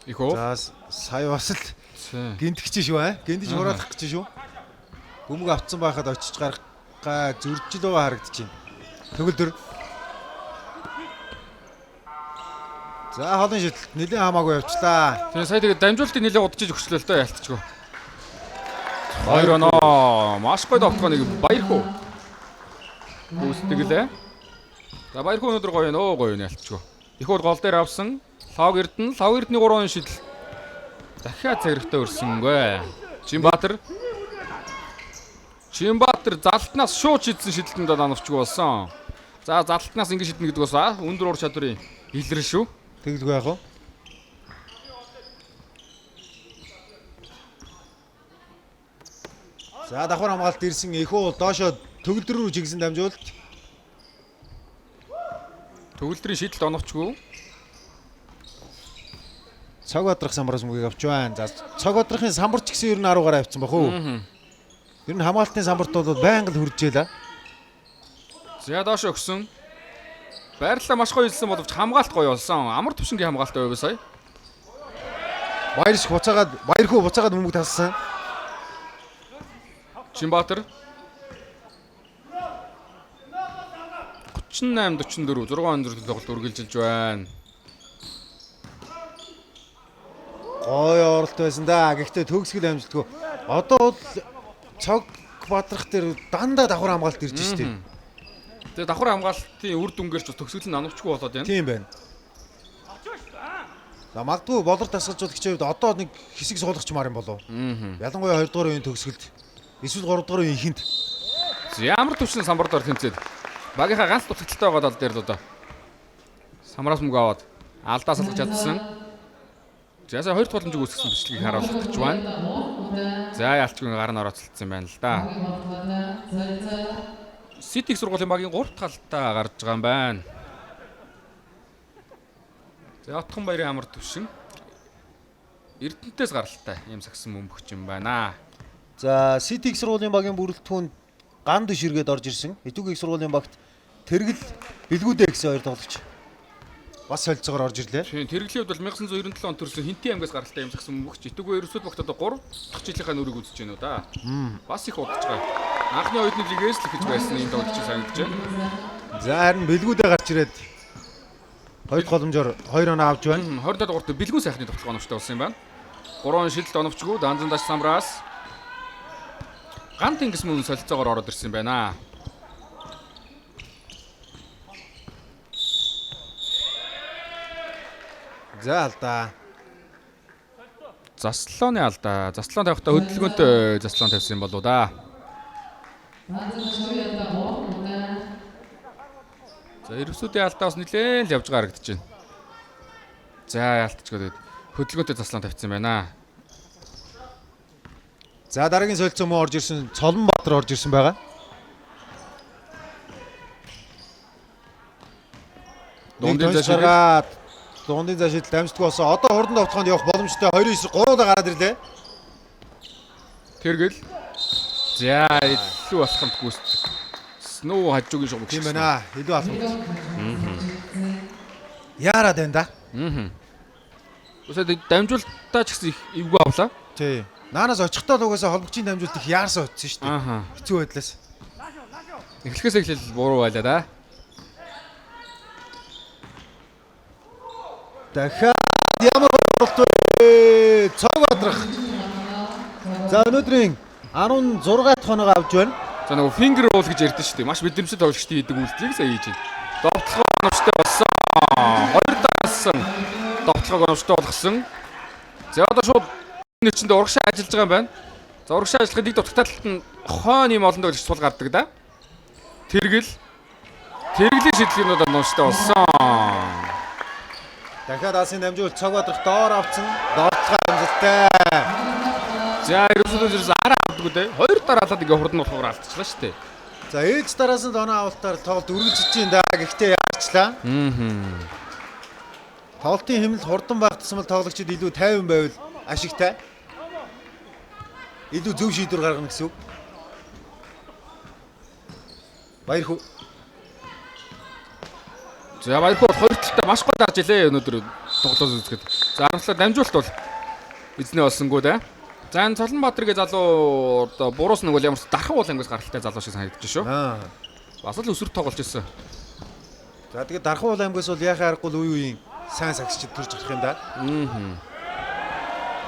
B: Ихо.
A: За сая бас л гинтгч шүү гинтж хураалах гэж шүү. Бөмбөг авцсан байхад очиж гарахгаа зөржил байгаа харагдаж байна. Төгөлдөр. За холын шидэлт нэлээд хамаагүй явчлаа.
B: Тэгээ сая тэгээд дамжуулалтыг нэлээд удажиж өгчлөө л доо ялтчихгүй. 2 оноо маш гоё довтлогоо нэг баяр хөө. Гүйцэтгэлээ. За баяр хөө өнөөдөр гоё нөө гоё ялтчихгүй. Их бол гол дээр авсан. Лог Эрдэнэ 3 он шидэл. Дахиад цагирагтай өрсөнгөө. Чимбатар залтнаас шууд шидсэн шидэлтэнд оновчгүй болсон. За залтнаас ингэ шиднэ гэдэг бас өндөр ур чадварын илрэл шүү.
A: Тэгэлгүй яах вэ? За давхар хамгаалт ирсэн эхөө доошо төгөлдөр рүү жигсэн дамжуулт.
B: Төгөлдрийн шидэлт оновчгүй.
A: Цог одрох самбараас мөгийг авч байна. За цог одрохын самбарч гэсэн ер нь 10 гараа авцсан баг уу? Ер нь хамгаалтын самбарт бол байнга л хүрчээлээ.
B: За доош өгсөн. Байрлалаа маш гоё хэлсэн боловч хамгаалт гоё болсон. Амар төвшингийн хамгаалтай байв сая.
A: Баяр хүү буцаагаад бөмбөг тассан.
B: Чимбатар 38-44 6 он зэрэг тоглолт үргэлжилж байна.
A: Гоё оролт байсан да. Гэхдээ төгсгөл амжилтгүй. Одоо бол цог бадрах дээр дандаа давхар хамгаалт ирж штеп.
B: Тэгээ давхар хамгаалтын үр дүнгээрч төгсгөл нь оновчгүй болоод байна.
A: Тийм байна. За магадгүй болор тасгалжуулагчийн хувьд одоо нэг хэсэг суулгачмаар юм болов. Ялангуяа 2 дугаар үеийн төгсгөлд эсвэл 3 дугаар үеийн ихэнх.
B: Ямар төвчний самбардаар тэмцээд багийнхаа ганц дутагдaltaй байгаа тал дээр л одоо самраас мөнгө аваад Алдаа салгаж чадсан. За сая 2 боломжийг үүсгэсэн бичлэгийг харуулж байна. За ялчгүй гар нь орооцолцсон юм байна л да. Сити их сургуулийн багийн 3 дахь алдаа гарч байгаа юм байна. За Отхон баярын амар төвшин Эрдэнтээс гаралтай юм сагсан бөмбөгч юм байна.
A: За Сити их сургуулийн багийн бүрэлдэхүүн ган дэш иргэд орж ирсэн. Итүг их сургуулийн багт Тэргэл Бэлгүүдээ гэсэн хоёр тоглогч бас солилцоогоор орж ирлээ.
B: Тийм тэргэлийн хувьд бол 1997 онд төрсэн Хинтийн аймгаас гаралтай юм сагсан бөмбөгч. Итүг Ерөөсөд багт одоо 3 дахь жилийнхаа нүрийг үзэж байна уу да. Бас их удаж байгаа. Анхны оюутны лигээс л ихэж байсан юм тоглогч санагдаж байна.
A: За харин Бэлгүүдээ гарч ирээд хоёр голомжоор 2 оноо авч байна.
B: 27 дугаарт Бэлгүүн сайхны тоглох оновчтой болсон юм байна. 3 шидэлт оновчгүй Данзан Даш Самраас гант ингс мөн солилцоогоор ороод ирсэн байна.
A: За алдаа.
B: Заслооны алдаа. Заслоон тавихтаа хөдөлгөөнтэй заслоон тавьсан юм болоо да. За Ерөөсөдийн алдаа бас нэлээд л явж байгаа харагдаж байна. За яалтчгүй хөдөлгөөнтэй заслоон тавьсан байна.
A: За дараагийн солилцоо мөн орж ирсэн. Цолонбаатар орж ирсэн байгаа.
B: Дундын
A: зашид дамждаггүй болсон. Одоо хурдан давтаханд явах боломжтой 2-9 3-аа гараад ирлээ.
B: Тэргэл. За илүү болоход гүйцэтгэв. Сноо хажуугийн шугамж.
A: Тийм байна. Илүү алхам. Яарад байна да.
B: Үсээд дамжуултаа ч гэсэн их эвгүй авлаа.
A: Тий. Наанаас очихдоо л угаасаа холбогчийн дамжуулт их яарсан утсан шүү дээ. Хэцүү байдлаас.
B: Эхлэхээс эхлэл буруу байлаа да.
A: Дахиад ямар болов вэ? Цог бадрах. За өнөөдрийн 16 дахь хоног авч байна.
B: За нөгөө фингер роул гэж ярьдэн шүү дээ. Маш мэдрэмжтэй тоглогчдын хийдэг үйлдэлийг сая хийж байна. Довтлохоо оновчтой болсон. 2 дагсан. Довтлохоо оновчтой болгосон. За одоо шууд нэрчэндээ урагшаа ажиллаж байгаа юм байна. За урагшаа ажиллахад нэг дутагтай талд нь хойно юм олон тоглогч сул гардаг да. Тэргэл. Тэргэлийн шийдлэгнүүд оновчтой болсон.
A: Дахиад асын дамжуулт цог бадрах доор авцсан. Доотлохоо амжилттай.
B: За ерөөсөө араа авдаггүй дээ. 2 дараалаад ингээ хурдан болохоор алдчихлаа шүү дээ.
A: За ээж дараас нь оноо авалтаар тоглолт үргэлжлэж байна да. Гэхдээ яарчлаа. Тоглолтын хэмнэлд хурдан байх тусмал тоглогчид илүү 50 байвал ашигтай. Илүү зөв шийдвэр гаргана гэсэн үг. Баярхуу.
B: За баярхуу хоёр талтай маш гол дарж илээ өнөөдөр тоглоом үзэхэд. За харамслаа дамжуулт бол эзнээ олсонгүй да. За энэ Цолонбаатаргийн залуу одоо буруус нэг бол ямар ч дархан уул ангиас гаралтай залуу шиг санагдаж шүү. Бас л өсвөр тоглож ирсэн.
A: За тэгээд дархан уул ангиас бол яхаа аргагүй үе үеийн сайн сагсчид төрж болох юм да.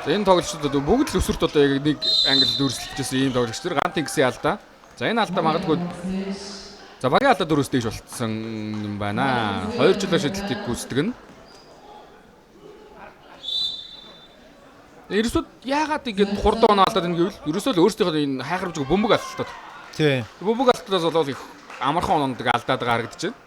B: За энэ тоглогчдод одоо бүгд л өсвөрт одоо яг нэг англи дүрслэлжсэн ийм тоглогч нар гант ингсийн алдаа. За энэ алдаа магадгүй за багийн алдаа дөрөөс дэж болцсон юм байна. 2 жилийн шийдэлтийг гүйцэтгэн. Ерөөсөд яагаад ингэж хурдан оноо алдаад ингэ гэвэл ерөөсөө л өөрсдийнхөө энэ хайхрамжгүй бөмбөг алдаад.
A: Тий.
B: Бөмбөг алдаас болоод их амархан оноонд алдаад байгаа харагдаж байна.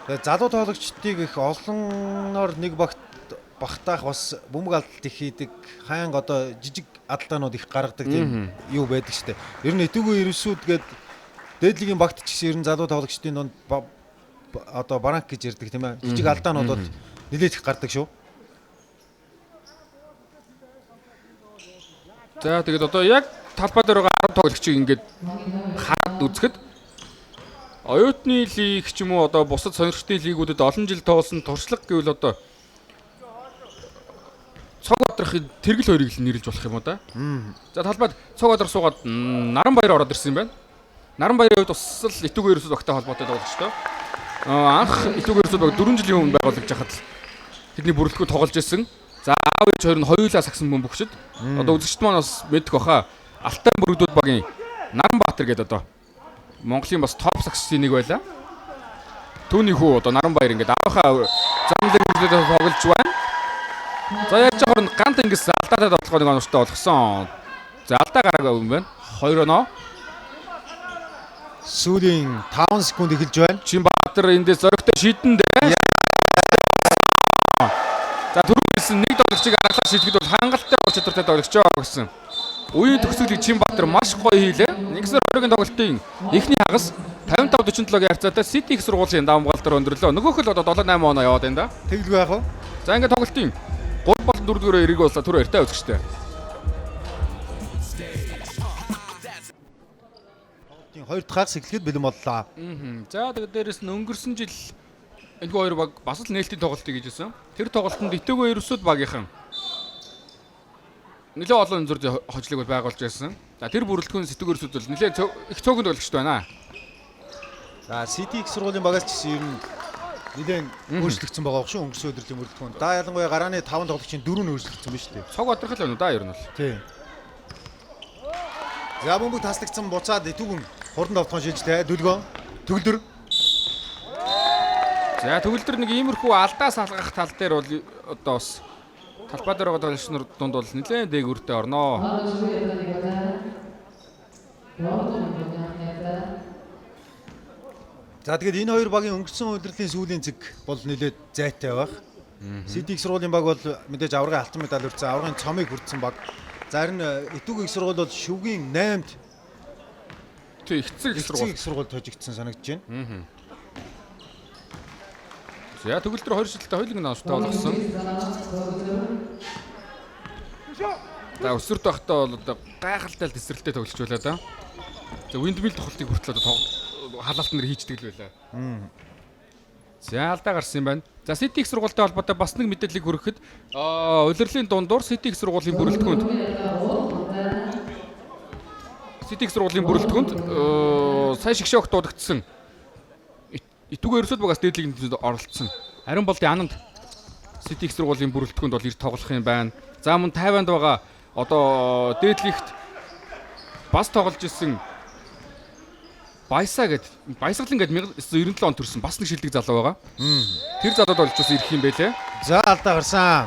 A: Тэгээд залуу тоглогчдыг их олонноор нэг багтаах бас бөмбөг алдалт их хийдэг. Хаян одоо жижиг алдаанууд их гаргадаг тийм юу байдаг штэ. Ер нь итүүгүй ерөөсүүд гээд дээдлигийн багт ч гэсэн ер нь залуу тоглогчдын донд одоо баранк гэж ярьдаг тийм ээ. Жижиг алдаанууд бол нэлээд их гардаг шүү.
B: За тэгээд одоо яг талбай дээр байгаа 10 тоглогчийг ингээд хараад үзэхэд оюутны лиг ч юм уу одоо бусад сонирхтын лигүүдэд олон жил тоглосон туршлага гэвэл одоо Цог бадрахын тэргэл хоёрыг л нэрлж болох юм уу да. За талбайд Цог бадрах суугаад Наранбаяр ороод ирсэн юм байна. Наранбаярын хувьд бас л Итүг Ерөөсөд багтай холбоотой тоглогчтой. Анх Итүг Ерөөсөд баг 4 жилийн өмнө байгуулагдж хахад тэдний бүрэлдэхүүн тоглож ирсэн. За аав ээж хоёр нь хоёулаа сагсан бөмбөгчд. Одоо үзэгчд маань бас мэдэх баха. Алтай бүрэгдүүд багийн Наранбаатар гэдэг одоо Монголын бас топ сагсчдын нэг байлаа. Түүний хүү одоо Наранбаяр ингээд аавынхаа замлаг үзлээд тоглож байна. За яаж жоохон гант ингээс алдаатай тоглохыг оновчтой болгосон. За алдаа гараагүй юм байна. 2 оноо.
A: Сүүлийн 5 секунд эхэлж байна.
B: Чин баг Чинбаатар эндээс зоригтой шийдэн дээ. За түрүүнээс нэг тоглогчийг аргалаар шийдэхэд бол хангалттай ур чадвартай тоглогч гэсэн. Үеийн төгсгөлийг Чинбаатар маш гоё хийлээ. Нэгсээр 20-гийн тоглолтын эхний хагас 55-47-гийн харьцаатай Сити их сургуулийн давамгаалалтаар өндөрлөө. Нөгөөх нь одоо 7-8 оноо яваад байна да.
A: Тэглгүй яах вэ?
B: За ингээд тоглолтын 3 болон 4-р эрэг болсоо түр баяртай үзэгчтэй.
A: Тийм хоёр дахь хагас эхлэхэд бэлэн боллоо.
B: За тэгээд дээрэс нь өнгөрсөн жил энэ хоёр баг бас л нээлтийн тоглолтыг хийжсэн. Тэр тоглолтод итээгүй ерөөсөд багийнхан нэлээд олон зүрд хожлыг байгуулж байсан. За тэр бүрэлдэхүүн сэтгүүр ерөөсөд бол нэлээд их цөөхөнд болгочтой байна.
A: За City их сургуулийн багаас ч гэсэн ер нь нэлээд өөрчлөгдсөн байгаа шүү өнгөрсөн өдрийн бүрэлдэхүүн. Да ялангуяа гарааны 5 тоглогчийн 4 нь өөрчлөгдсөн байна шүү дээ.
B: Цог бадрах л байна уу да ер нь бол.
A: Тийм. За бөмбөг таслагдсан буцаад итүүгэн хурдан давтхан шилжлээ. Дүлгөө. Төгөлдөр.
B: За төгөлдөр нэг иймэрхүү алдаа салгах тал дээр бол одоо бас талбай дээр байгаа тоглогчнор дунд бол нэлээд дээгүүртэй орноо.
A: За тэгээд энэ хоёр багийн өнгөрсөн удирлын сүүлийн зэг бол нэлээд зайтай байх. City их сургуулийн баг бол мэдээж аврагын алтан медаль өрцөн, аврагын цомыг хүртсэн баг. За харин Итүүгийн их сургууль бол шүвгийн 8-д
B: Тэг ихцэг их сургууль.
A: их сургууль тожигдсан санагдаж байна.
B: За төгөлдөр 2 шидэлтэй хоёуланг нааштай болгосон. За өсвөрт байхдаа бол одоо гайхалтай тесрэлтэй тоглож байлаа да. За виндмил тоглолтыг хүртэл одоо халаалт нэр хийждэг л байлаа. За алдаа гарсан юм байна. За City их сургуультай холбоотой бас нэг мэдээллийг хүргэхэд улирлын дундуур City их сургуулийн бүрэлдэхүүнд сая шигшээ огт дуудагдсан. Итүүгээр ерөөсөд багаас дээдлийг оролцсон. Харин бол Янанд City их сургуулийн бүрэлдэхүүнд бол ирж тоглох юм байна. За мөн Тайванд байгаа одоо дээдлигт бас тоглож исэн Баясгалан гэдэг 1997 онд төрсэн бас нэг шилдэг залуу байгаа. Тэр залууд болж бас ирэх юм байлээ.
A: За алдаа гарсан.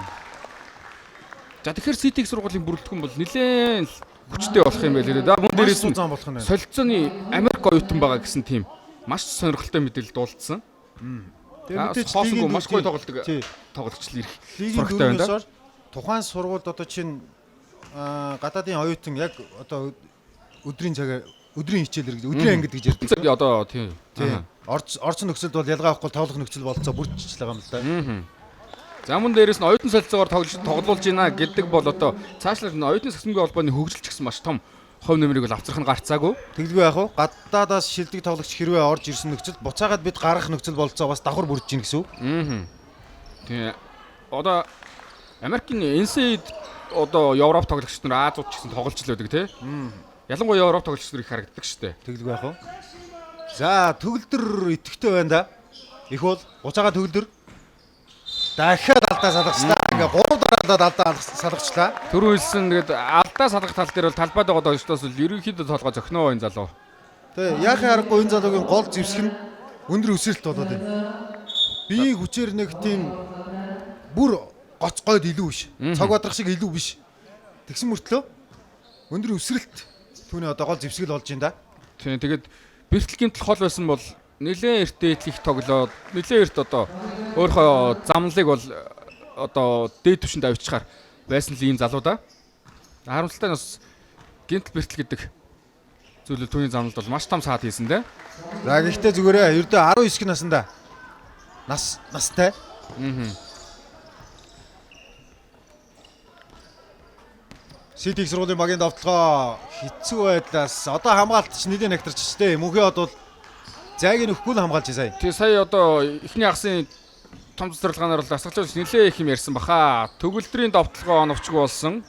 B: За тэгэхээр City их сургуулийн бүрэлдэхүүн бол нэлээд хүчтэй болох юм байлээ. Да мөн дээрээс нь солилцооны Америк оюутан байгаа гэсэн тийм маш сонирхолтой мэдээлэл дуулдсан.
A: Тэгээд мэдээж
B: хоосон маш гоё тоглогчл ирэх сурагтай байна да.
A: Тухайн сургуульд одоо чинь гадаадын оюутан яг одоо өдрийн цагаар өдрийн хичээлэр гэж өдрийн ангид гэж ярьдаг.
B: Одоо тийм.
A: Орчин нөхцөлд бол ялгаа авахгүй тоглох нөхцөл болцоо бүрдчихэж байгаа юм л да.
B: За мөн дээрээс нь оюутан солилцоогоор тоглуулж байна гэдэг бол одоо цаашлаад нь оюутны сагсангийн холбооны хөгжил ч гэсэн маш том хувь нэмрийг бол авцрах нь гарцаагүй.
A: Тэглгүй яах вэ? Гадаадаас шилдэг тоглогч хэрвээ орж ирсэн нөхцөл буцаагаад бид гарах нөхцөл болцоо бас давхар бүрдэж гин гэсэн үг.
B: Тэгээ одоо Америкийн NCAA-д одоо Европ тоглогч нар Азууд ч гэсэн тоглож л байдаг тий. Ялангуяа Европ тоглогч нар их харагддаг шүү дээ.
A: Тэглгүй яах вэ? За төгөлдөр итгэвтэй байна да. Их бол буцаага төгөлдөр дахиад алдаа салгачлаа. Ингээ 3 дараалал алдаа салгачлаа.
B: Түрүү хэлсэн тэгээд алдаа салгах тал дээр бол талбайд байгаа догчдоос л ерөнхийдөө толгой зөхнөө энэ залуу.
A: Тэг яахын аргагүй энэ залуугийн гол зэвсэг нь өндөр өсрэлт болоод байна. Биеийн хүчээр нэг тийм бүр гоц гойд илүү биш. Цог бадрах шиг илүү биш. Тэгсэн мөртлөө өндөр өсрэлт түүний одоо гол зэвсэг л болж байна да.
B: Тийм тэгээд бэртэл гимтэл хол байсан бол нэлээд эрт их тоглоод нэлээд эрт одоо өөрийнхөө замналыг бол одоо дээд түвшинд авчихаар байсан л ийм залуу да. Харамсалтай нь бас гимтэл бэртэл гэдэг зүйлэл түүний замналд бол маш том саад хийсэн дээ.
A: За гэхдээ зүгээрээ ердөө 19 наснда настай. City их сургуулийн багийн давталгаа хэцүү байдлаас одоо хамгаалтч нэлийн нагтарч штэ. Мөнхий од бол зайг нөхгүй л хамгаалж сая.
B: Тэгээ сая одоо эхний хагасын том цэцэрлэгаанаар бол асгалж нэлээ их юм ярьсан баха. Төгөлдрийн давталгаа оновчгүй болсон.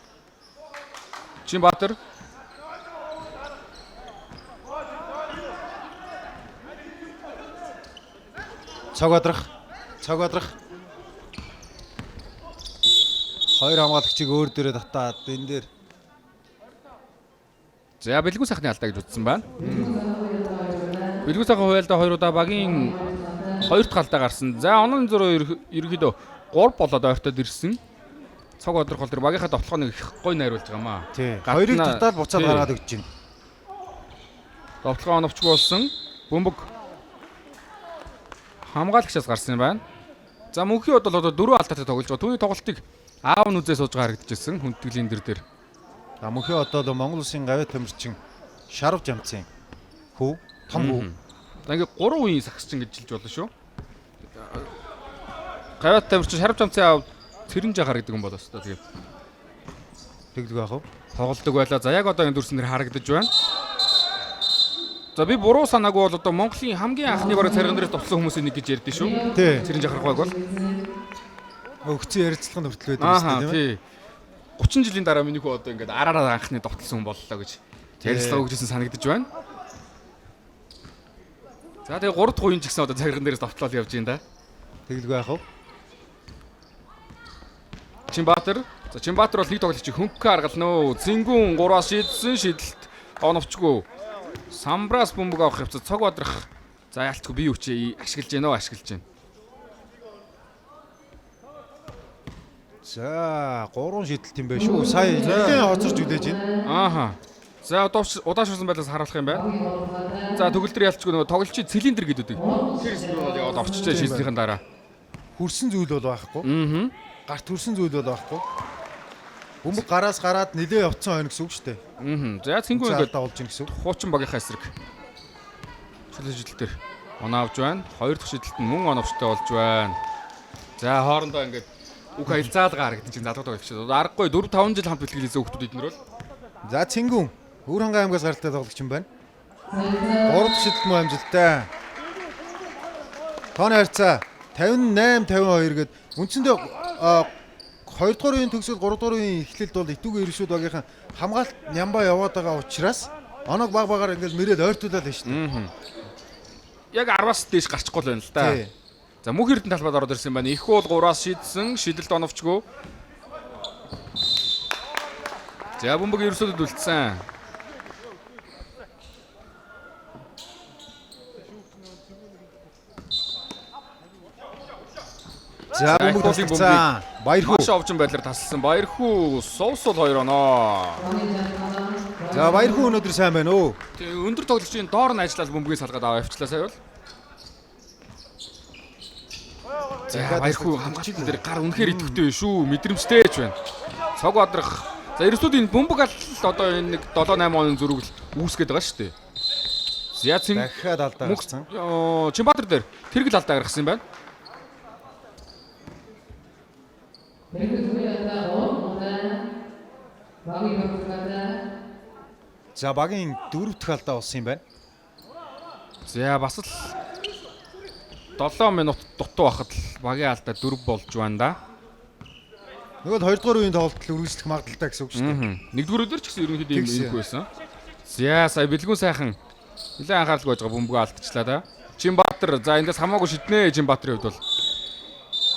B: Чинбаатар
A: цог бадрах. Хоёр хамгаалагчийг өөр дээрээ татаад энэ дээр.
B: За бэлгүү сайхны алдаа гэж үзсэн байна. Бэлгүү сайхан хуйлда 2 удаа багийн 2 дахь алдаа гарсан. За онон зуруу ерөөдөө 3 болоод ойртоод ирсэн. Цог бодрох бол тэр багийнхаа давталгааны их гой найруулж байгаа маа.
A: Хоёрыг татаад буцаад гаргаад өгч байна.
B: Давталгаа оновчгүй болсон. Бөмбөг хамгаалагчаас гарсан юм байна. За мөнхийн хувьд бол одоо 4 алдаатай тоглож байгаа. Түүний тоглолтыг аав нь үзээ сууж байгаа харагдчихсэн хүндэтгэлийн дээр.
A: За мөнхийн одоо Монгол Улсын гавь тамирчин Шарав Жамцын хүү том хүү.
B: За ингээд 3 үеийн сагсчин гэж жилж болно шүү. Гавь тамирчин Шарав Жамцын аав Цэрэн Жахар гэдэг юм болоо шүү. Тэгээд
A: Тэглэг яах вэ?
B: тоглолдог байлаа. За яг одоо энэ дүрсэн дээр харагдаж байна. За би буруу санаагүй бол одоо Монголын хамгийн анхны бараг царган дээрээс товсон хүмүүсийн нэг гэж ярьдээ шүү.
A: Тий.
B: Цэрэн Жахар баг бол.
A: Өгцөн ярилцлаганд хүртэл байдаг юм шүү дээ,
B: тий. 30 жилийн дараа миний хүү одоо ингээд араараа анхны довтлсон хүн боллоо гэж ярилцлага өгчсэн санагдаж байна. За тэгээ 3 дахь үеийн ч гэсэн одоо царган дээрээс довтлол явж байна да.
A: Тэглэг яах вэ?
B: Чинбаатар. За Чинбаатар бол нэг тоглолч хөнгө аргалнаа. Зингүүн 3-аас шийдсэн шийдэлт оновчгүй. Самбраас бөмбөг авах явцад цог бадрах. За яалтгүй бие хүчээ ашиглаж байна.
A: За 3 шидэлт юм байна шүү. Сая нэгэн хоцорч үлээж байна.
B: Ааха. За удаашрсан байлаас харуулах юм байна. За төгөлдөр ялцгүй нөгөө тоглолчийн цилиндр гэдэг. Тэр хэсэг нь бол яваад овчтой шийдсэнийхэн дараа.
A: Хүрсэн зүйл бол байхгүй.
B: Аа.
A: Гарт хүрсэн зүйл бол байхгүй. Бөмбөг гараас гараад нилээ явцсан хойно гэсэн үг шүү дээ.
B: Аа. За цэнгүү ингээд
A: дагуулж ин гэсэн үг.
B: хуучин багийнхаа эсрэг. Шилжилтээр оноовж байна. Хоёр дахь шидэлт нь мөн оновчтой болж байна. За хоорондоо ингээд үг хаялцаад гаргад чинь залгууд байгаа шүү. Аргагүй 4-5 жил хамт бэлтгэлээсээ хүүхдүүд эднэр бол.
A: За Цэнгүүн Өвөр хангай аймгаас гаралтай тоглогч юм байна. 3 дахь шидэлт муу амжилттай. Тооны харьцаа 58-52 гээд үндсэндээ 2 дугаар үеийн төгсөл 3 дугаар үеийн эхлэлд бол итүүгээ иршүүд багийнхан хамгаалт нямбаа яваад байгаа учраас оног баг багаар ингээл мөрөд ойртуулаад байна шүү дээ.
B: Яг 10-аас дээш гарчихгүй л байна л да.
A: Тий.
B: За мөнх эрдэнэ талбайд ороод ирсэн байна. Их бол 3-аас шийдсэн, шидэлт оновчгүй. За бөмбөг ерөөсөд үлдсэн.
A: За бөмбөг тасалсан. Баярхүү.
B: Маш овжин байдлаар тасалсан. Баярхүү Совсол 2 оноо.
A: За Баярхүү өнөөдөр сайн байна өө.
B: Тэгээ өндөр тоглогчийн доор нь ажиллаад бөмбөгийг салгаад аваа явчлаа сая бол. За Баярхүү хамгаалт дээр гар үнэхээр идэвхтэй шүү. Мэдрэмжтэй ч байна. Цог бадрах. За ерөөсөө энэ бөмбөг алт одоо энэ нэг 7-8 оны зүрэг үүсгээд байгаа шүү дээ. За
A: дахиад алдаа гарсан.
B: Чинбаатар дээр тэргэл алдаа гаргасан юм байна.
A: За багийн 4 дахь алдаа болсон юм байна.
B: За бас л 7 минут дутуу байхад л багийн алдаа 4 болж байна да.
A: Нөгөө 2 дугаар үеийн тоглолтод үргэлжлэх магадaltaй гэсэн үг шүү дээ.
B: Нэгдүгээр өдөр ч гэсэн ерөнхийдөө юм байсан. За сая бэлгүүн сайхан нэлээд анхаарал байж байгаа бөмбөгөө алдчихлаа да. Чинбаатар за эндээс хамаагүй шиднэ Чинбаатарын хувьд бол.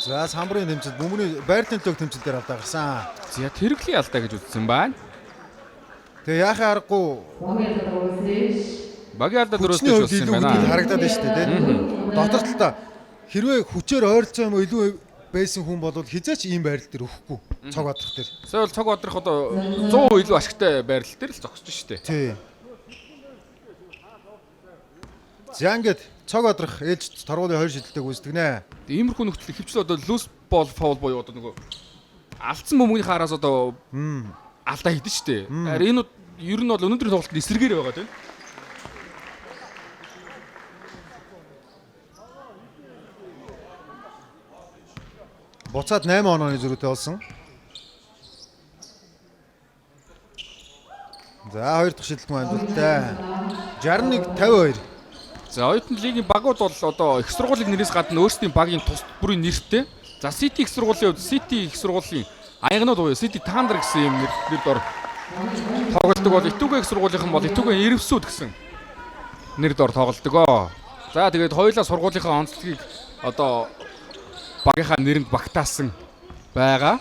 A: За самбарын тэмцэлд бөмбөгийн байрлалын төг тэмцэл дээр алдаа гарсан.
B: За тэрэглийн алдаа гэж үзсэн байна.
A: Тэгээ яахын аргагүй
B: багийн алдаа дөрөвдөж болсон юм байна.
A: Харагдаад байна шүү дээ тийм. Дотор талаа хэрвээ хүчээр ойролцоо юм илүү байсан хүн бол хизээч ийм байрлал дээр өгөхгүй. Цог бадрах дээр.
B: Сая бол цог бадрах одоо 100 илүү ашигтай байрлал дээр л зогсож шүү дээ.
A: Тий. За ингээд цог бадрах ээлж торгуулийн 2 шидэлтэйг үүсдэг нэ.
B: Иймэрхүү нөхцөл хөвчл одоо loose ball foul буюу одоо нөгөө алдсан бөмбөгийн хараас одоо алдаа хийдэж шүү дээ. Харин энэ ер нь бол өнөөдрийн тоглолтод эсрэгээр байгаа тийм.
A: Буцаад 8 онооны зөрүүтэй болсон. За 2 дахь шидэлт муу амжилттай. 61-52.
B: За оюутны лигийн багууд бол одоо их сургуулийн нэрээс гадна өөрсдийн багийн тус бүрийн нэртэй. За City их сургуулийн хувьд City их сургуулийн аягнууд буюу City Thunder гэсэн юм нэр дор тоглолдог бол Итүгэ их сургуулийнхан бол Итүгэ Эрвсүүд гэсэн нэр дор тоглолдог. За тэгээд хоёулаа сургуулийнхаа онцлогийг одоо багийнхаа нэрэнд багтаасан байгаа.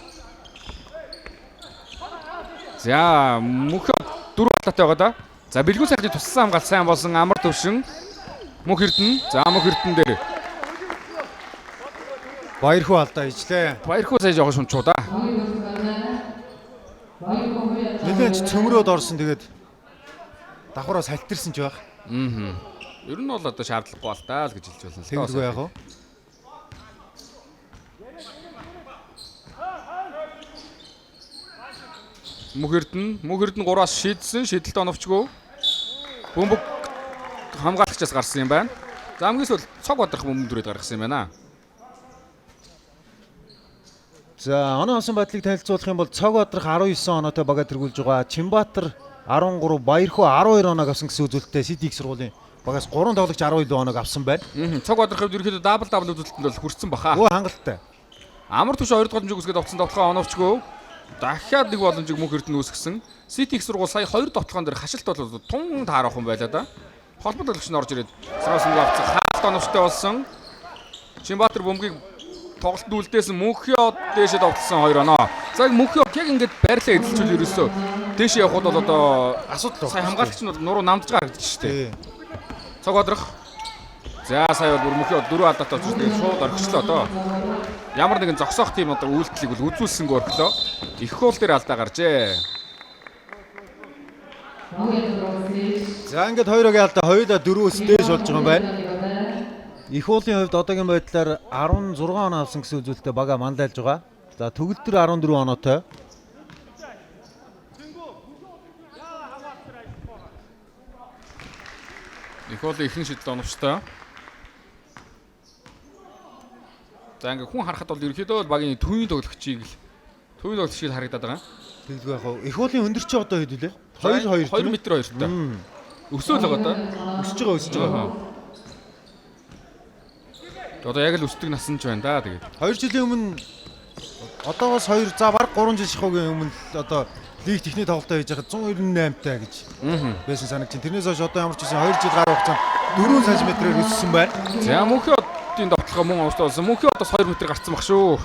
B: За мөнх 4 алдаатай байгаа да. За бэлгүүн сайхны туссан хамгаалт сайн болсон амар төвшин мөнх эрдэнэ. За мөнх эрдэнэ дээр
A: Баярхүү алдаа хийжлээ.
B: Баярхүү сая жоохон шунчуу да.
A: Нэлээд цөмрөөд орсон тэгээд давхараа салтирсан ч байх.
B: Ер нь бол одоо шаардлагагүй бол таа л гэж хэлж байна л да.
A: Тэгэлгүй яах вэ?
B: Мөнх Эрдэнэ 3-аас шийдсэн. Шидэлт оновчгүй. Бөмбөг хамгаалагчаас гарсан юм байна. За амгиас бол цог бодрох бөмбөг дүрээд гаргасан юм байна.
A: За оноо авсан байдлыг танилцуулах юм бол цог бодрох 19 оноотой бага тэргүүлж байгаа. Чинбаатар 13, Баярхуу 12 оноог авсан гэсэн үзүүлэлттэй Сити их сургуулийн багаас 3 тоглогч 17 оноог авсан байна.
B: Цог бодроход ерөөхдөө дабл үзүүлэлтэнд бол хүрсэн баха.
A: Өө хангалттай.
B: Амар түвш 2 дахь хэмжээг үсгээд авсан тоглохоо оновчгүй. Дахиад нэг боломжийг Мөнх Эрдэнэ үүсгэсэн. Сити их сургууль сая 2 тоглохоон дээр хашилт бол тун таарах юм байлаа да. Холбоо тоглогч нь орж ирээд сараас мөнгө авцсан. Хаалт оновчтой болсон. Чинбаатар бөмбөгийг тоглолтод үлдээсэн Мөнхиод дээшээ довтлсон 2 оноо. За Мөнхиод яг ингэж байрлаа эдэлчүүл ерөөсөө дээшээ явход бол одоо
A: асуудал
B: сая хамгаалагч нь бол нуруу намдж байгаа гэж шүү дээ.
A: Тий.
B: Цог бодрох. За сая бол Мөнхиод 4 алдаатай учраас тэгээд шууд орхичлоо одоо. Ямар нэгэн зогсоох тийм одоо үйлдэлийг бол үзүүлсэнгүй орхилоо. Их хоол дээр алдаа гаржээ.
A: За ингээд хоёроо алдаа хоёулаа 4-өөс дээш болж байгаа юм байна. Их уулын хувьд одоогийн байдлаар 16 оноо авсан гэсэн үзүүлэлтэд бага мандайлж байгаа. За төгөлдөр 14 оноотой.
B: Их хоол ихэнх шидэлт оновчтой. За ингээ хүн харахад бол ерөөхдөө багийн төвийн тоглогчийг харагдаад байгаа.
A: Тэгэлгүй яг хөө их уулын өндөр чи одоо хэд вүлээ? 2
B: 2 м 2 та. Өсөөл байгаа да.
A: Өсөж байгаа.
B: Одоо яг л өсдөг насан ч байна да тэгээд.
A: 2 жилийн өмнө одоогоос 2 за баг 3 жил шахуугийн өмнө одоо лиг техник тоглолтоо хийж байхад 198 таа гэж байсан санагч. Тэрнээс хойш одоо ямар ч гэсэн 2 жил гар хугацаанд 4 см-ээр өссөн байна.
B: За Мөнхиодын тоглохоо мөн оновчтой болсон. Мөнхиодоос 2 м гарцсан баг шүү.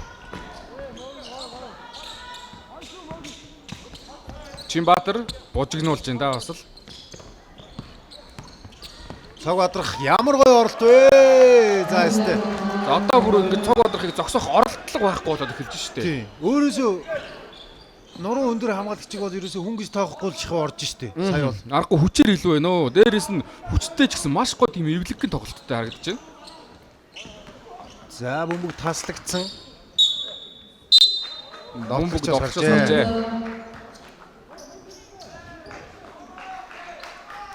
B: Чинбаатар бужигнуулж байна да бас л.
A: Цог бодрох ямар гоё оролт вэ? За өстэй.
B: Одоо бүр ингэ цог бодрохыг зогсоох оролдлого байхгүй болоод эхэлж штэ.
A: Тийм. Өөрөөсөө нуруу өндөр хамгаалагчиг бол ерөөсөө хүн гэж тоохгүй л шихав орж штэ. Сая бол.
B: Аргагүй хүчээр илүү байна өө. Дээрээс нь хүчтэй ч гэсэн маш гоо тийм эвлэгхэн тоглолттой харагдаж байна.
A: За бөмбөг таслагдсан.
B: Бөмбөг тоглож гарчээ.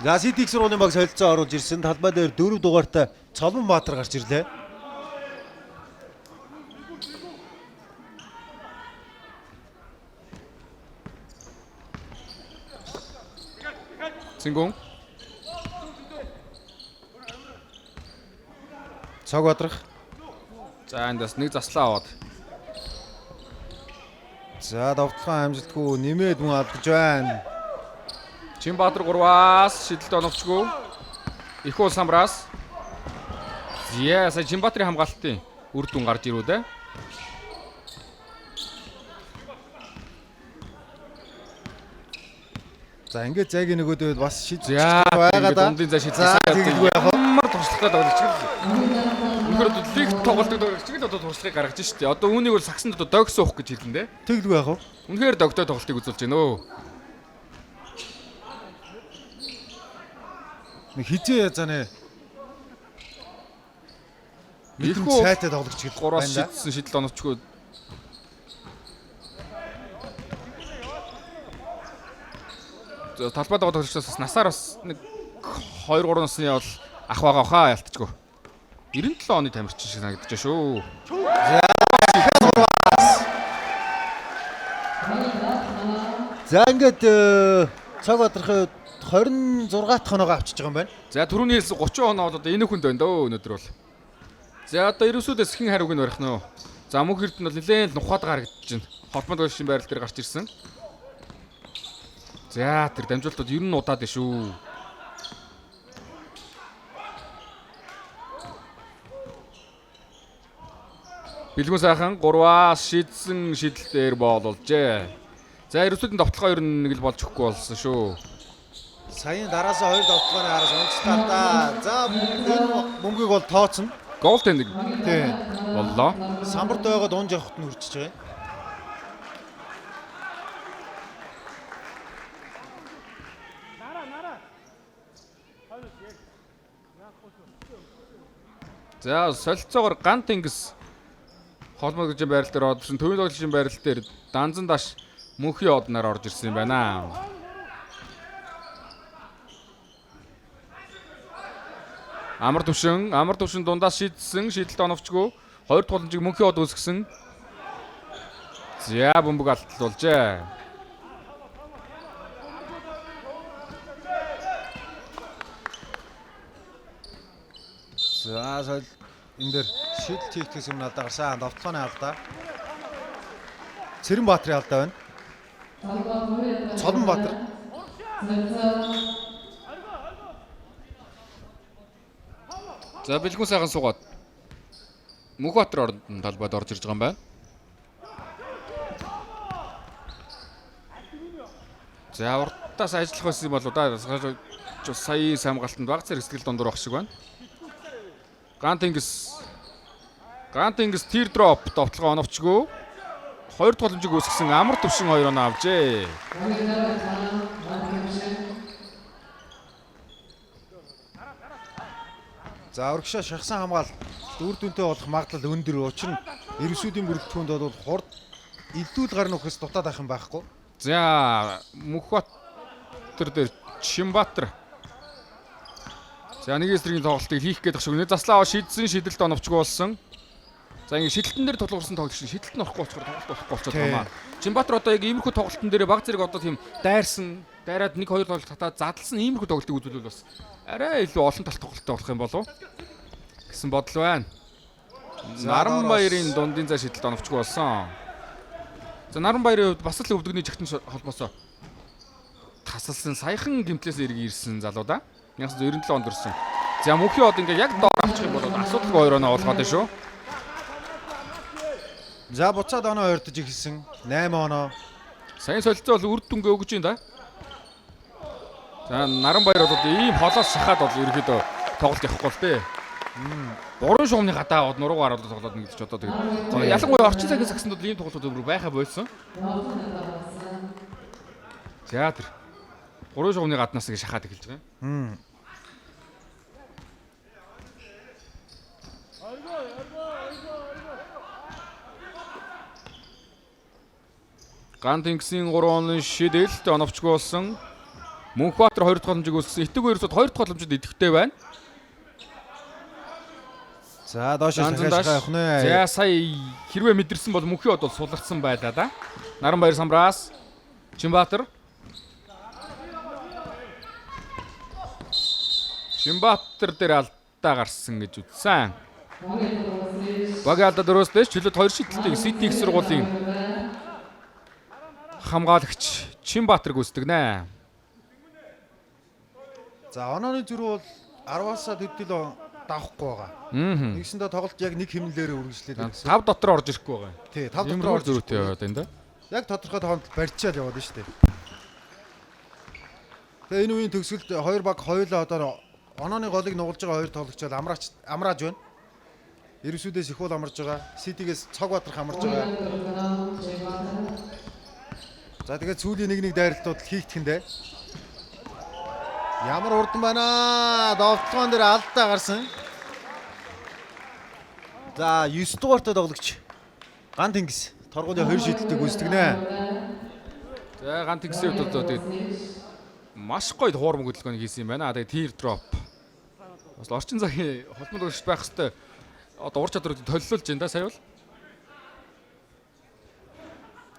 A: За Сити их сургуулийн баг солилцоо оруулж ирсэн. Талбай дээр 4 дугаартай Цолмон Баатар гарч ирлээ.
B: Цингон.
A: Цог бодрох.
B: За эндээс нэг заслаа аваад.
A: За довтлогоо амжилтгүй нэмээд мөн алдаж байна.
B: Чинбаатар 3-аас шидэлт оновчгүй. Их уул самраас. Зя сая Чинбаатарын хамгаалтын үр дүн гарч ирүү дээ.
A: За ингээд зайгийн нөгөөдөө бас шидэж
B: байгаа да. Дундын зай шидэлсэн.
A: Тэгэлгүй яг
B: амар туршлагатай тоглож байгаа. Үнэхээр лиг тоглолтод чиг л одоо туршлагыг гаргаж штэ. Одоо үүнийг бол сагсанд одоо догс уух гэж хэлэн дээ.
A: Тэгэлгүй яг.
B: Үнэхээр догтой тоглолтыг үзүүлж байна өө.
A: Нэг хизээ язанаа. Мэдрэм цайтай тоглогч гэдэг
B: 3-аас шидсэн шидэлт оновчгүй. Талбайд байгаа тоглогчдоос бас насаар бас нэг 2-3 насны бол ах байгаа хаа ялтчгүй. 97 оны тамирчин шиг санагдаж байна шүү.
A: За ингээд цог бодроход 26 дахь оноогоо авчиж байгаа юм байна.
B: За түрүүний хэлсэн 30 оноо бол одоо энэ хүнд байна дөө өнөөдөр бол. За одоо ерөөсөөдөө схэн хариуг нь барих нь. За Мөнх Эрдэнэ бол нэлээд нухаад гарагдаж байна. Холбоонд гашин байрал дээр гарч ирсэн. За тэр дамжуултууд ер нь удаад байна шүү. Бэлгүн сайхан 3-аас шидсэн шидэлтээр боололжээ. За ерөөсөдийн довтлогоо ер нь нэг л болж өгөхгүй болсон шүү.
A: Саяын дараасаа 2 довтлооны араас унцлаа да. За энэ бөмбөгийг бол тооцно.
B: Гол тэнэг.
A: Тийм.
B: Боллоо.
A: Самбарт байгаад унж явахт нь үрчиж байгаа юм.
B: За солилцоогоор гант тэнгис холбоо гэж байрал дээр одсон төвийн тоглолтын байрал дээр данзан даш Мөнхий одноор орж ирсэн юм байна. Амар төвшин дундаас шийдсэн, шийдэлт оновчгүй. Хоёр дахь боломжийг мөнхий од үүсгэсэн. За бөмбөг алдлуулжээ.
A: За соёл энэ дээр шийдэлт хийхээс өмнө алдаа гарсан. Довтлооны алдаа. Цэрэнбаатарын алдаа байна. Цолонбаатар.
B: За бэлгүүн сайхан суугаад Мөнхбаатар орон талбайд орж ирж байгаа юм байна. За урдаас ажиллах байсан юм болоо да. Сая хамгаалтанд баг зэрэг сэтгэл дундуур байх шиг байна. Гантингс teardrop довтлогоо оновчгүй. Хоёр дахь боломжийг үүсгэсэн амар төвшин 2 оноо авжээ.
A: За урагшаа шахсан хамгаалалт үр дүнтэй болох магадлал өндөр. Учир нь эрсүүдийн бүрэлдэхүүнд бол хурд илүү л гарна ухаас дутаад байх юм байхгүй.
B: За Мөнхбаатар дээр Чинбаатар. За нэг эсрэгийн тоглолтыг хийх гээд багш. Өнөө заслаа шийдсэн шийдэлт оновчгүй болсон. За ингэ шидэлтэн дээр тулгуурсан тоглолт шиг шидэлт нь орохгүй болчихоор тоглолт болчиход байна. Чинбаатар одоо яг иймэрхүү тоглолтын дээр баг зэрэг одоо тийм дайраад 1-2 тоглолт татаад задлсан иймэрхүү тоглолтыг үзүүлвэл бас арай илүү олон талт тоглолттой болох юм болов гэсэн бодол байна. Наранбаярын дундын зай шидэлт оновчгүй болсон. За Наранбаярын хувьд бас л өвдөгний жигтэн холбоосоо тасалсан саяхан гимтлээс эргэн ирсэн залуу да. 1997 онд ирсэн. За мөнхий од ингээ яг доор авчих юм бол асуудалгүй 2 оноо олгоод байна шүү.
A: За буцаад оноо ойртож ихсэн 8 оноо.
B: Сайн солилцоо бол үр дүнгээ өгж юм да. За Наранбаяр бол ийм холоос шахаад бол ерөөдөө тоглолт явахгүй л дээ. Буруу шугамны гадаа од нуруугаар ороод тоглоод нэг гэж одоо тэгээд ялангуяа орчин цагийн сагсанд бол ийм тоглолтууд өөр байха болсон. За тэр буруу шугамны гаднаас ингэ шахаад эхэлж байгаа. Гантингсийн 3 онын шидэлт оновчгүй болсон. Мөнхбаатар 2 дахь боломжийг үүсгэсэн. Итгэв ерөөсөд 2 дахь боломжид идэвхтэй байна.
A: За доош шахаж явах нэ.
B: За сая хэрвээ мэдэрсэн бол мөнхий од бол суларсан байлаа да. Наранбаяр самраас Чинбаатар дээр алдаа гарсан гэж үзсэн. Багийн алдаа дөрөөсдөөс чөлөөт 2 шидэлтийг Сити их сургуулийн хамгаалагч Чинбаатар гүйцэтгэнэ.
A: За онооны зүрх бол 10-аас төдөл давахгүй байгаа. Нэгсэндээ тоглолт яг нэг хэмнэлээр үргэлжлээд байна.
B: 5 дотор орж ирэхгүй байгаа.
A: Тий, 5 дотор орж
B: зөрүүтэй яваад байна да.
A: Яг тодорхой тоглолт барьчаал яваад байна шүү дээ. Тэгээ энэ үеийн төгсгөлд хоёр баг хоёулаа одоо онооны голыг нугалж байгаа хоёр тоглогч бол амрааж байна. Эрсүүдээс их бол амарж байгаа. Ситигээс цог бадрах амарж байгаа. За тэгээд сүүлийн нэг дайралтууд хийгдэхэндээ ямар урдан байна. Довтлогоон дээр алдаа гарсан. За 9 дугаартай тоглогч Гантингс торгууны 2 шидэлтийг гүйцэтгэнэ.
B: За Гантингсийн хувьд одоо тэгээд маш гоё хуурмаг хөдөлгөөнийг хийсэн юм байна. Тэгээд teardrop. Бас орчин цагийн холбоонд өгч байх хэвээр одоо ур чадварыг толилуулж байна да сая бол.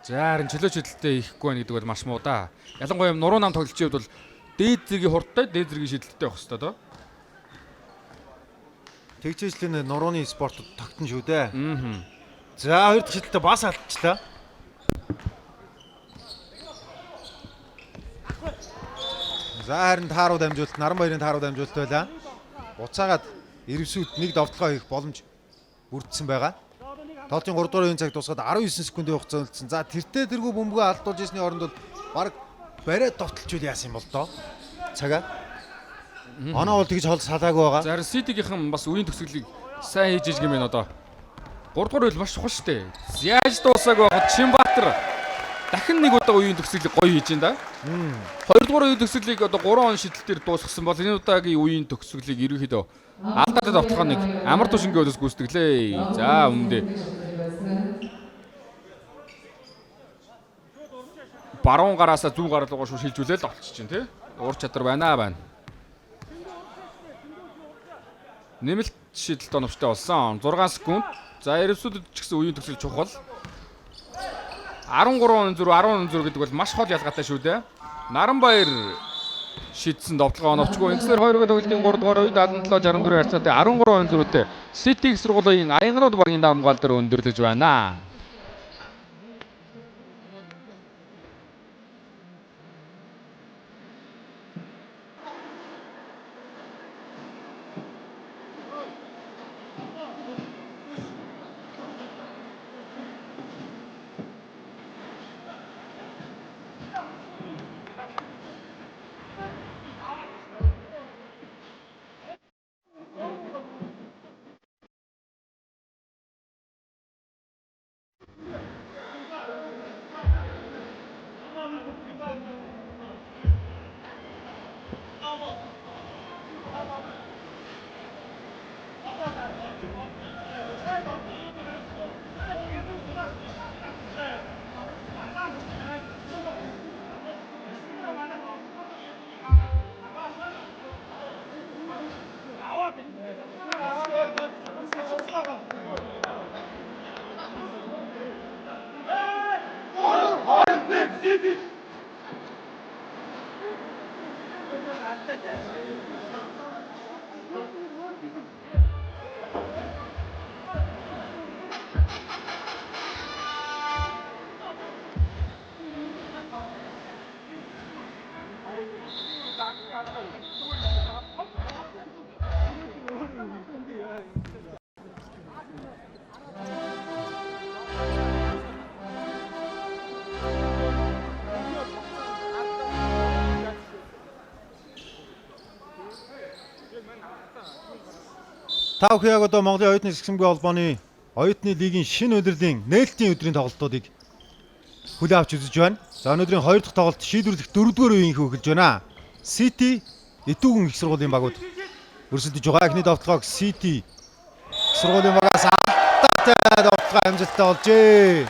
B: За харин чөлөө шидэлтээ ихгүй байх гэдэг бол маш муу да. Ялангуяа нуруу нам тоглолчийн хувьд бол дээд зэргийн хурдтай, дээд зэргийн шидэлттэй байх хэрэгтэй доо.
A: Тэгжээжлийн нурууны спортод тогтно шүү дээ. За хоёр дахь шидэлтээ бас алдчихлаа. За харин тааруу дамжуулалт, Наранбаярын тааруу дамжуулалт байлаа. Буцаагаад эрвсүүд нэг довтлогоо хийх боломж бүрдсэн байгаа. Тоглолтын 3 дугаар үеийн цаг дуусгаад 19 секундын хугацаа үлдсэн. За тэртээ тэргүй бөмбөгөө алдуулж ирсний оронд бол баг бариад довтлчул яасан юм бол доо. Цагаа. Оноо бол тэгж хол салаагүй байгаа.
B: За Ситигийнхэн бас үеийн төгсгөлийг сайн хийж иж гэмээр одоо 3 дугаар үйл маш чухал шүү дээ. Яаж дуусаагүй байхад Чинбаатар дахин нэг удаа үеийн төгсгөлийг гоё хийж байна да. 2 дугаар үеийн төгсгөлийг одоо 3 он шидэлтээр дуусгасан бол энэ удаагийн үеийн төгсгөлийг ерөнхийдөө алдаатай довтлохоо нэг амар тушингийн өлөөс гүйцэтгэлээ. За өмнөдөө. баруун гараасаа зүүн гар руугаа шүү шилжүүлээл олчих чинь тий. Ур чадвар байна. Нэмэлт шийдэлт оновчтой болсон. 6 секунд. За эрсүүдэд ч гэсэн үеийн төгсөл чухал. 13-4 гэдэг бол маш хол ялгаатай шүү дээ. Наранбаяр шийдсэн довтлогоо оновчгүй. Ингэснээр 2 тоглолтын 3 дугаар үед 77-64 харьцаатай 13-4-тэй City их сургуулийн Аянгнууд багийн давмгаал дээр өндөрлөж байна.
A: Та бүхэн яг одоо Монголын оюутны сэгсэмгийн холбооны оюутны лигийн шинэ удирлын нээлтийн өдрийн тоглолтуудыг хүлээн авч үзэж байна. За өнөөдрийн 2 дахь тоглолт шийдвэрлэх 4-р үеийнхөө эхэлж байна. City Итүүгэн их сургуулийн багууд өрсөлдөж байгаа. Эхний довтлогоог City их сургуулийн багаас алдаатай довтлогоо амжилттай олжээ.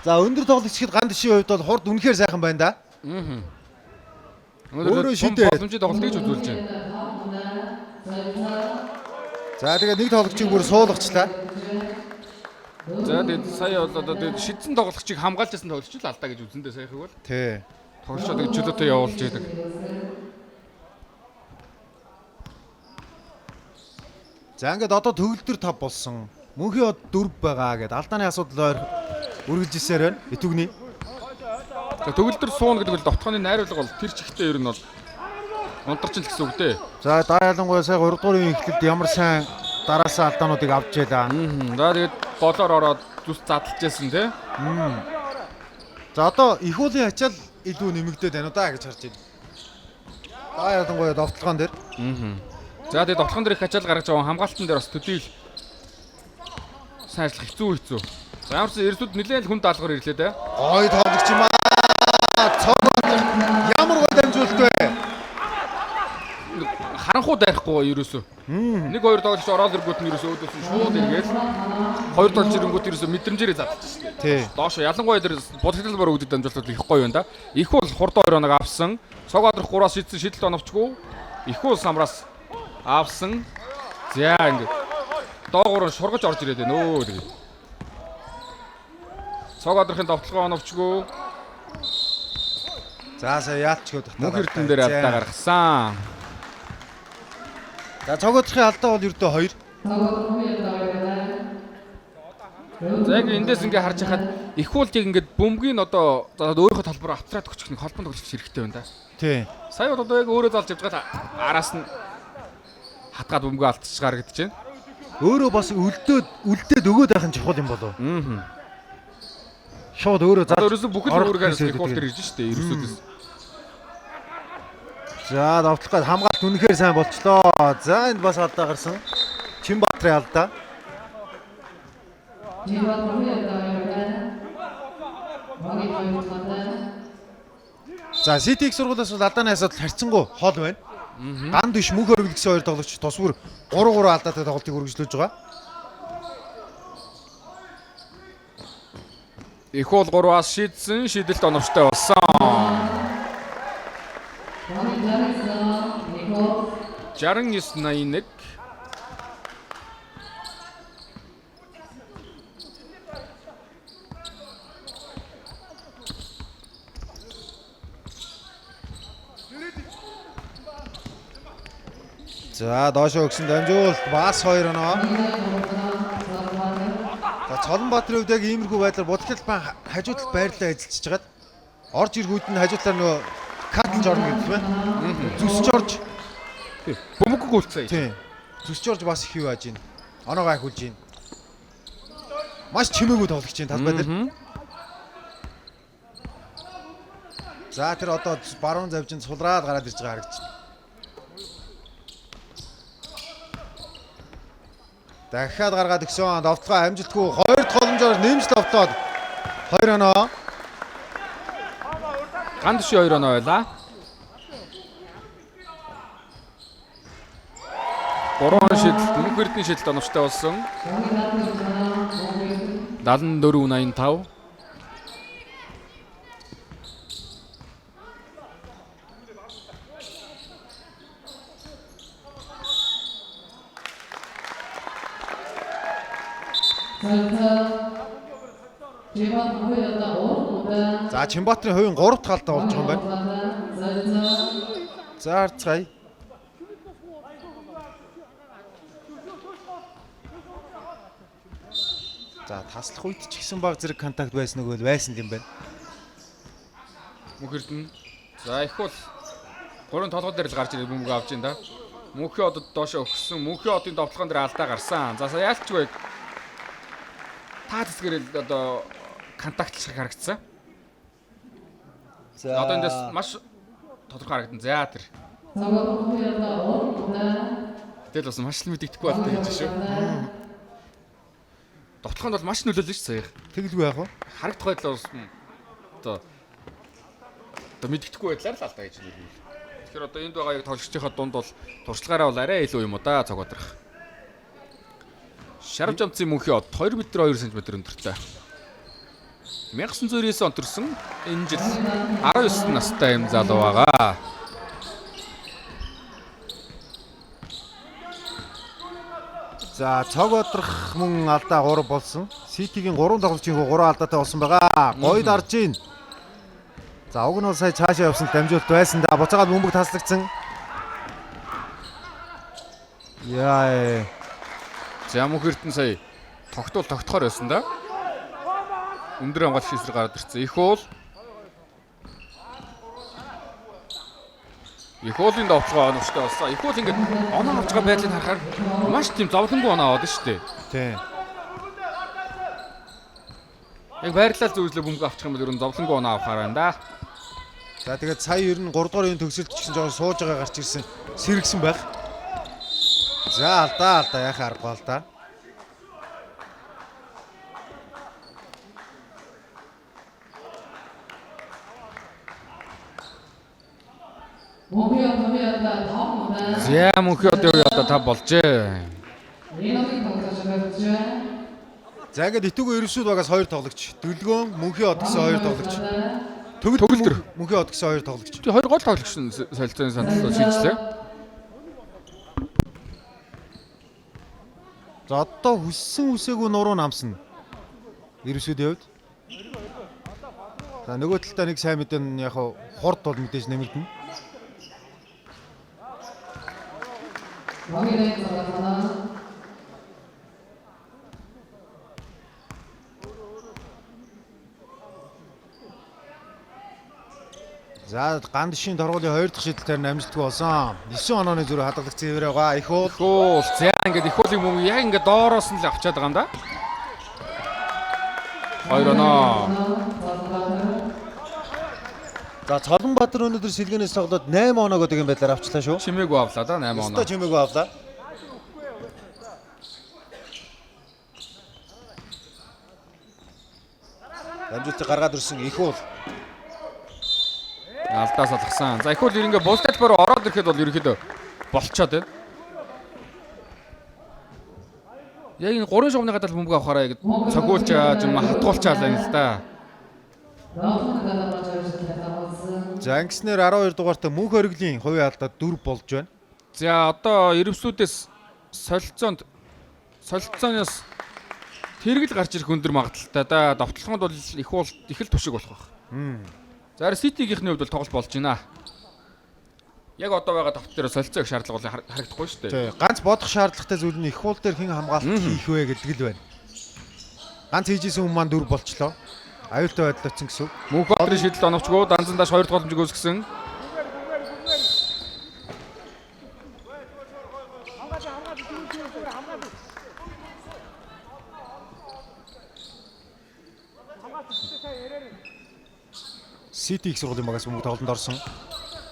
A: За өндөр тоглогчид ган тишийн хувьд бол хурд үнэхээр сайхан байна да.
B: Өөрөө шийдээ боломжтой тоглолтыг ч үзүүлж байна.
A: За тэгээд нэг тоглогчийг бүр суулгачлаа.
B: За тэгээд сая бол одоо тэгээд шидсэн тоглогчийг хамгаалж байсан тоглогч л алдаа гэж үзэндээ саяхыг бол.
A: Тий.
B: Тоглолцоо тэгээд чөлөөтэй явуулж яадаг.
A: За ингээд одоо төгөлдөр 5 болсон. Мөнхийн од 4 байгаа гэд алдааны асуудал үргэлж ирсээр байна. Итүгний.
B: За төгөлдөр суун гэдэг бол довтгооны найруулга бол тэр чигтээ ер нь бол унтарч л гэсэн үг дээ.
A: За ялангуяа сая 3 дугаар үеийн эхлэлд ямар сайн дараасаа алдаануудыг авч ялаа.
B: За тэгээд болоор ороод зүс задлж яасан тий.
A: За одоо их уулын ачаал илүү нэмэгдээд байна уу да гэж харж байна. Ялангуяа довтлогоон дээр.
B: За тэгээд довтлогоон дээр их ачаал гаргаж байгаа хамгаалтан дээр бас төдийл сайн ажиллах хэцүү. За ямарч эрсүүд нэлээд хүн даалгавар ирлээ дээ.
A: Ой тоглогч юм аа. Цогт ямар гол дамжуулт вэ?
B: Харанхуу дайрахгүй ерөөсөө. Нэг хоёр тоглогч ороод ирэнгүүт нь ерөөсөө өөдөөс нь шууд эргээд хоёр тоглогч ирэнгүүт ерөөсөө мэдрэмжээрээ задчихсан шүү дээ.
A: Тий.
B: Доошо ялангуяа тэр бодгодлол бар үүдэж дамжуултууд их гоё байна да. Их бол хурд 2 оног авсан. Цог адрах 3-аас шийдсэн шийдэлт оновчгүй. Их бол самраас авсан. За ингэ доогуур нь шургаж орж ирээд байна өө тэгээ. Цог адрахын довтлогоо оновчгүй.
A: За сая яач гэдэг
B: Мөнх эрдэн дээр алдаа гаргасан.
A: За цогоодохын алдаа бол ердөө 2.
B: За яг эндээс ингээ харж хахад их уулыг ингээд бөмбөгийн одоо өөрийнхөө талбараа автраад өгчих нэг холбоонд өгчих хэрэгтэй байна да.
A: Тий.
B: Сая бол одоо яг өөрөө залж явж байгаа араас нь хатгаад бөмбөгөө алдчих гаргадж байна.
A: Өөрөө бас үлдээд өгөөд байх нь чухал юм болов. Шууд өөрөө
B: залж. Ерөөсөө бүхэл өөргөөс их уул дээр ирж штэ ерөөсөөс.
A: За довтлоход хамгаалт үнэхээр сайн болчлоо. За энд бас алдаа гарсан. Чинбатрын алдаа. За City их сургуулиас бол алдааны асуудал харьцангуй хол байна. Ганд биш мөнх өргөл гэсэн хоёр тоглогч тус бүр 3-3 алдаатай тоглолтыг үргэлжлүүлж байгаа.
B: Их бол 3-аас шийдсэн, шийдэлт оновчтой болсон. 69-81.
A: За доошоо өгсөн дамжуулалт бас 2 оноо. За Цолонбаатарын хувьд яг иймэрхүү байдлаар Будалбайн хажуу талд байрлалаа эзэлчихэж хагаад орж иргүүд нь хажуу талаар нөгөө катлж орно гэдэг байна. Зүсч орж
B: Бөмбөг гүйлцээ.
A: тийм. Зүсч орж бас их юу ааж ийн. Оноогоо ахиулж ийн. Маш чимээгүй тоглож чинь талбай дээр. За тэр одоо баруун завжинд сулраад гараад ирж байгаа харагдчих. Дахиад гаргаад өгсөн довтлогоо амжилтгүй 2 дахь боломжоор нэмж довтлоод 2 оноо.
B: Ган дэши 2 оноо байлаа. 3 шийдэлт мөнх эрдний шийдэлт оновчтой болсон. 74-85.
A: За Чимбаатарын хувийн 3 дахь алдаа болж байгаа юм байна. За харцгаая. За таслах үед ч гэсэн баг зэрэг контакт байсан нэг бол байсан юм байна.
B: Мөнх эрдэн. За их бол 3 толгой дээр л гарч ирээд бөмбөг авч ин да. Мөнхийн одод доошоо өгсөн. Мөнхийн одын довтлогон дээр алдаа гарсан. За яалч вэ? Та тэсгэрэл одоо контактлах харагдсан.
A: За
B: Одоо эндээс маш тодорхой харагдан. За тэр. Тэгэл бас маш л мэддэхгүй болтой гэж шүү. Довтлогонд бол маш нөлөөлж ш сая.
A: тэгэлгүй яах вэ?
B: Харагдах байдлаа бас одоо мэддэхгүй байдлаар л алдаа гэж нэр. Тэгэхээр одоо энд байгаа яг тоглогчдынхаа дунд бол туршлагаараа бол арай илүү юм уу да цогодрох. Шарав жамцын мөнхийн од 2 м 2 см өндөртэй. 1999 он төрсэн энэ жил 19 настай юм залуу байгаа.
A: За цогодрох мөн алдаа 3 болсон. Ситигийн 3 тоглогчийн 3 алдаатай болсон байгаа. Гоё дарж гин. За уг нь бол сая цаашаа явсан дамжуулт байсан да. Буцаагаад бөмбөг таслагдсан. Яа.
B: За мөнх эрдэн сая тогтохоор байсан да. Өндөр хамгаалах шийсрэг гараад ирсэн. Их уулын довтлогоо оновчтой болсон. Их уул ингээд оноо авч байгаа байдлыг харахаар маш тийм зовлонгүй оноо аваад шүү дээ.
A: Тийм.
B: Яг байрлал зөвлөө бөмбөг авчих юм бол ер нь зовлонгүй оноо авахаар байна да.
A: За тэгээд сая ер нь 3 дугаар үеийн төгсөлт ч гэсэн жоохон сууж байгаа гарч ирсэн. Сэргсэн байх. За алдаа яхаа аргагүй л да.
B: За мөнхийн одын үе одоо 5 болжээ.
A: За ингээд итүүгээ ерөөсүүд багаас 2 тоглогч. Дөлгөөн мөнхийн од гэсэн 2 тоглогч.
B: Төгөлдөр
A: мөнхийн од гэсэн 2 тоглогч.
B: тий 2 гол тоглогч солилцооны санал шийдсэн.
A: За одоо хүсээгүй нуруу намсна. Ерөөсүүдийн хувьд. За нөгөө талдаа нэг сайн мэдэн яг хурд бол мэдээж нэмэгдэнэ. За гандшийн доргуулын 2 дахь шийдэлтээр амжилтгүй болсон. 9 онооны зүрх хадгалагдсан хэвээр байгаа. Их уул.
B: За ингээд их уулын мөнгө яг ингээд доороос нь л авчаад байгаа юм да. 2 оноо.
A: За Цолонбаатар өнөөдөр сэлгэнээс тоглоод 8 оноо гэдэг юм байдлаар авчлаа шүү.
B: Чимээгүй авлаа да 8 оноо.
A: Өстө чимээгүй авлаа. Амжилтыг гаргаад ирсэн их уул.
B: Алдаас алгасан. За их уул ерөнхийдөө бус талбараа ороод ирэхэд бол ерөнхийдөө болцоод байна. Яг энэ 3 шугамны гадаал бөмбөг авахаараа ингэ цогуулж байгаа юм хатгуулчаалаа юм л да.
A: За ингэснээр 12 дугаартай Мөнх Оргилийн хувийн алдаа 4 болж байна.
B: За одоо эрвсүүдээс солилцооноос тэргэл гарч ирэх өндөр магадaltaй да. Довтлогонд бол их л тушиг болох байх. За Ситигийнхний хувьд бол тоглолт болж байна. Яг одоо байгаа давтал дээр солилцоо их шаардлага бол харагдахгүй шүү дээ.
A: Тий. Ганц бодох шаардлагатай зүйл нь их хуул дээр хэн хамгаалалт хийх вэ гэдэг л байна. Ганц хийжсэн хүн маань 4 болчлоо. Аюултай байдал очсон гэсэн үг.
B: Мөнх Оргилийн шийдэлд оновчгүй Данзан Даш 2 дахь боломжийг үүсгэсэн.
A: Сити их сургуулийн багаас мөнгө тоглолтод орсон.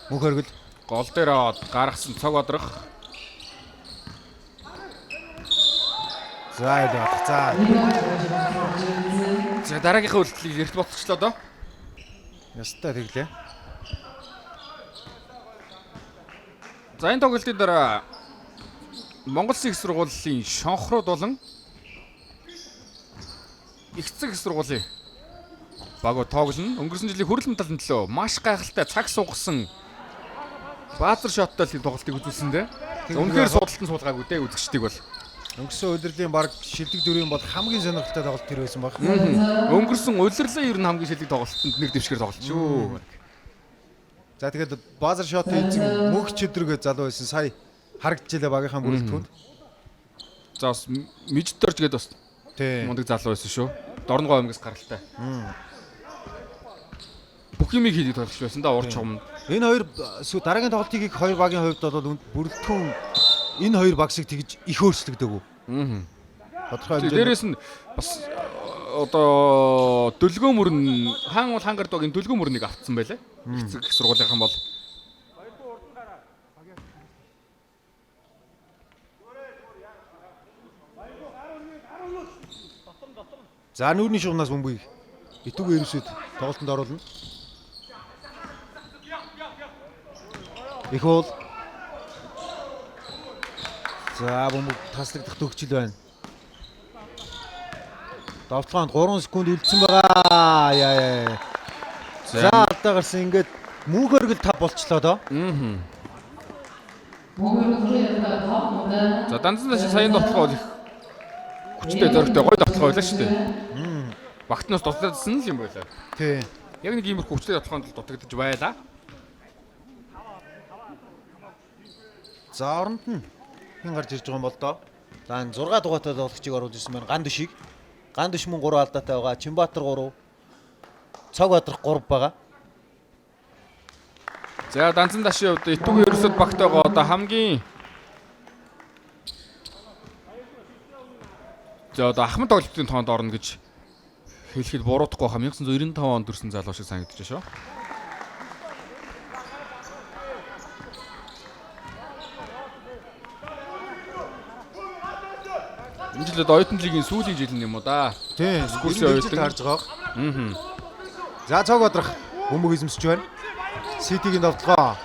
A: Мөнх Оргил
B: Гол дээр аваад гаргасан цог одрох.
A: за яа.
B: За дараагийнхаа үйлдэлийг эрт ботчлоо доо.
A: Ястай тэглээ.
B: За энэ тоглолтын дараа Монгол Улсын их сургуулийн шонхрууд болон Игцэг их сургуулийн багуу тоглоно. Өнгөрсөн жилийн хүрэл медалийн төлөө маш гайхалтай цаг сугасан баазар шоттой л тоглолтыг үзүүлсэн дээ. Үнэхээр судалтан суулгаагүй дээ үзэгчдийг бол.
A: Өнгөрсөн удирлын баг шилдэг дөрвийн бол хамгийн сонирхолтой тоглолт тэр байсан баг.
B: Өнгөрсөн удирлын ер нь хамгийн шилдэг тоглолтод нэг дэвшгэр тоглолт шүү.
A: За тэгээд базар шот эзэн Мөнх Чөдрөг залуу байсан. Сая харагдчихлаа багийнхаа бүрэлдэхүүнд.
B: За бас Миждорж гээд бас
A: Тий.
B: мундаг залуу байсан шүү. Дорногоо аймгаас гаралтай. Бүх юмыг хийдэг тоглож байсан да урд чумд.
A: Энэ хоёр дараагийн тоглолтыг хийх хоёр багийн хувьд бол бүрэлдэхүүн энэ хоёр багсыг тэгж их өөрчлөгдөөгүй. Тодорхой хэмжээнд
B: Дээрээс нь бас одоо дөлгөө мөрн хаан бол хангардаг энэ дөлгөө мөрнийг автсан байлаа. Их сургуулийнхан бол
A: за нүүрний шугнаас бөмбөгийг итүүг ерөөсөд тоглолтод оруулна. Их бол за бөмбөг таслагдах төгсөл байна. Довтлоонд 3 секунд үлдсэн байгаа. Яа. За алдаа гарсан ингээд Мөнх Оргил 5 болчлоо доо.
B: за Данзан Даш саяны довтлогоо бол их хүчтэй зөрөгтэй гой довтлогоо байлаа шүү дээ. Багтнаас дутлаадсан л юм байлаа.
A: Тий.
B: Яг нэг иймэрхүү хүчтэй довтлогоонд дутагдаж байлаа.
A: За оронд нь хэн гарч ирж байгаа юм бол доо. За энэ 6 дугаартай тоглогчийг оруулж ирсэн байна. Ган Дөшиг. Ган Дөш мөн 3 алдаатай байгаа. Чинбаатар 3. Цог Бадрах 3 байгаа.
B: За Данзан Дашийн хувьд итүүгийн ерөөсөд багтайгаа одоо хамгийн за одоо ахмад тоглолтын тоонд орно гэж хэлэхэд буруудахгүй хаа 1995 онд төрсэн залуу шиг санагдаж байна шүү. Энэ жил одоо оюутан лигийн сүүлийн жил юм уу да.
A: Тий.
B: Курсын
A: оюутан
B: оюутан
A: харж байгаа. За Цог Бадрах бөмбөг эзэмсэж байна. Ситигийн довтлогоо.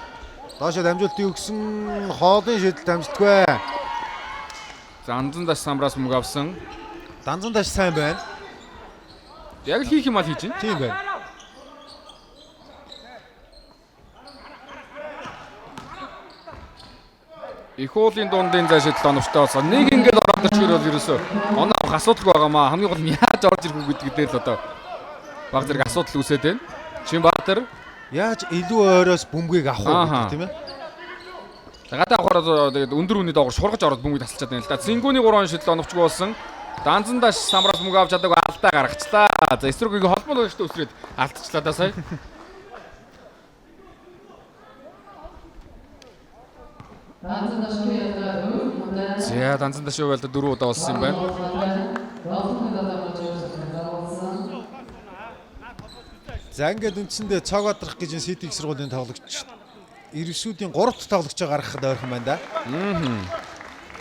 A: Доошо дамжуултыг өгсөн хоолын шийдэлд амжилтгүй.
B: Данзан Даш самраас мөнгө авсан.
A: Данзан Даш сайн байна.
B: Яг л хийх юм аа хийж байна.
A: Тийм байна.
B: Их уулын дундын зайшид оновчтой болсон. Нэг ингээд ороод ирчихэр бол ерөөсөө оноо авах асуудал байгаамаа. Хамгийн гол нь яаж орж ирэх үү гэдэг дээр л одоо баг зэрэг асуудал үүсээд байна. Чинбаатар
A: Яаж илүү ойроос бөмбөгийг авах вэ гэдэг тийм ээ?
B: гадаа авахаар тэгээд өндөр үний доогор шургаж ороод бөмбөгийг тасалчаад байна л да. Цингүүний 3 шидэл оновчгүй болсон. Данзан Даш самраас мөнгө авч чадаагүй алдаа гаргачлаа. За эсрүүгийн холбоо өгчтэй үсрээд алдчихлаа да сая. За Данзан Дашийн хувьд 4 удаа болсон юм байна.
A: За ингээд үндсэндээ Цог Бадрах гэж энэ Ситиг сургуулийн тоглогч Ирвсүүдийн 3 дахь тоглогчоо гаргахад ойрхон байна да.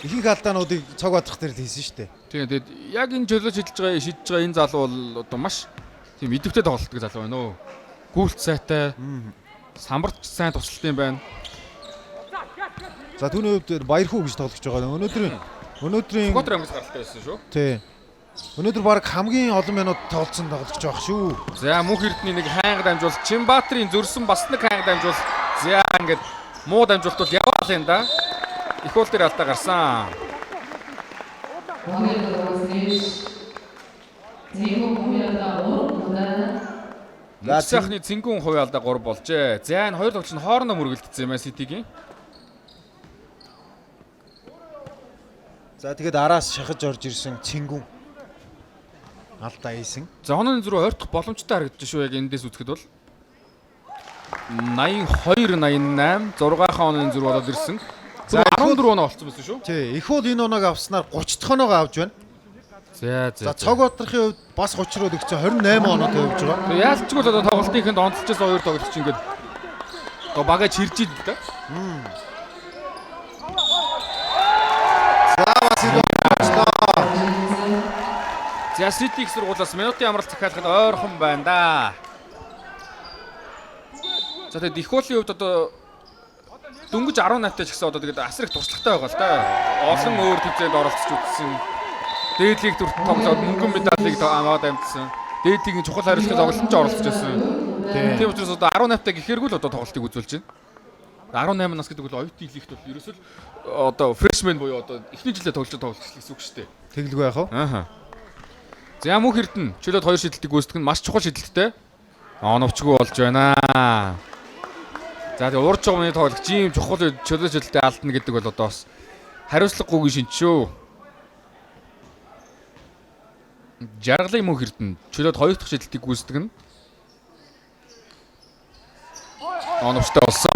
A: Ихэнх алдаануудыг Цог Бадрах дээр л хийсэн шүү дээ.
B: Тийм тэгээд яг энэ жолооч шидэж байгаа энэ залуу бол одоо маш тийм идэвхтэй тоглолтдог залуу байна өө. Гүйлт сайтай. Самбарч сайн тусалт юм байна.
A: За түүний хувьд Баярхуу гэж тоглож байгаа. Өнөөдрийн
B: Скотер ангис гаралтай байсан шүү.
A: тий. Өнөөдөр баг хамгийн олон минут тоглосон тоглогч байх шүү.
B: За Мөнх Эрдэнэ нэг хайнга дамжуул Чинбаатарын зөрсөн бас нэг хайнга дамжуул. За ингээд муу дамжуулт бол яваал юм да. Их уул дээр алдаа гарсан. Сайхны цэнгүүн хувийн алдаа 3 болжээ. За энэ хоёр тоглогч нь хоорондоо мөргөлдсөн юм аа Ситигийн.
A: За тэгээд араас шахаж орж ирсэн Цэнгүүн алдаа хийсэн.
B: За онооны зүрх ойртох боломжтой харагдаж шүү яг эндээс үзэхэд бол 82 88 6 онооны зүрх болоод ирсэн. За 14 оноо болцсон байсан шүү.
A: Тий, их бол энэ оноог авснаар 30 дахь оноог авч байна. За Цог Батрахын хувьд бас 30 руу өгсөн 28 оноотой явж байгаа.
B: Яалтчгүй л одоо тоглолтын ихэнд онцлжсэн хоёр тоглогч ингээд одоо багаж чирж ийл л да. За City их сургуулиас минутын амралт захиалахад ойрхон байна да. За тэгээд их уулын хувьд одоо дөнгөж 18-тай ч гэсэн одоо тэгээд асар их туршлагатай байгаа л да. Олон өөр төвчөнд оролцож үзсэн. Дээд лиг төрөлд тоглоод мөнгөн медалийг аваад амжсан. Дээд лигийн чухал хариуцлагын тоглолтод ч оролцож байсан. Тийм учраас одоо 18-тай гэхэргүй л одоо тоглолтыг үзүүлж байна. 18 нас гэдэг бол оюутны лигт бол ерөөсөө одоо фрешмен буюу одоо эхний жилдээ тоглож байгаа тоглолт гэсэн үг шүү дээ.
A: Тэглгүй яах вэ?
B: Ааха. За Мөнх Эрдэнэ чөлөөд 2 шидэлтийг гүйцэтгэх нь маш чухал шидэлттэй. Оновчгүй болж байна. За тэгээ урж байгаа миний тоглогч ийм чухал чөлөө шидэлтээ алдна гэдэг бол одоо бас хариуцлагагүйн шинж шүү. Жаргалын Мөнх Эрдэнэ чөлөөд 2 дахь шидэлтийг гүйцэтгэх нь оновчтой болсон.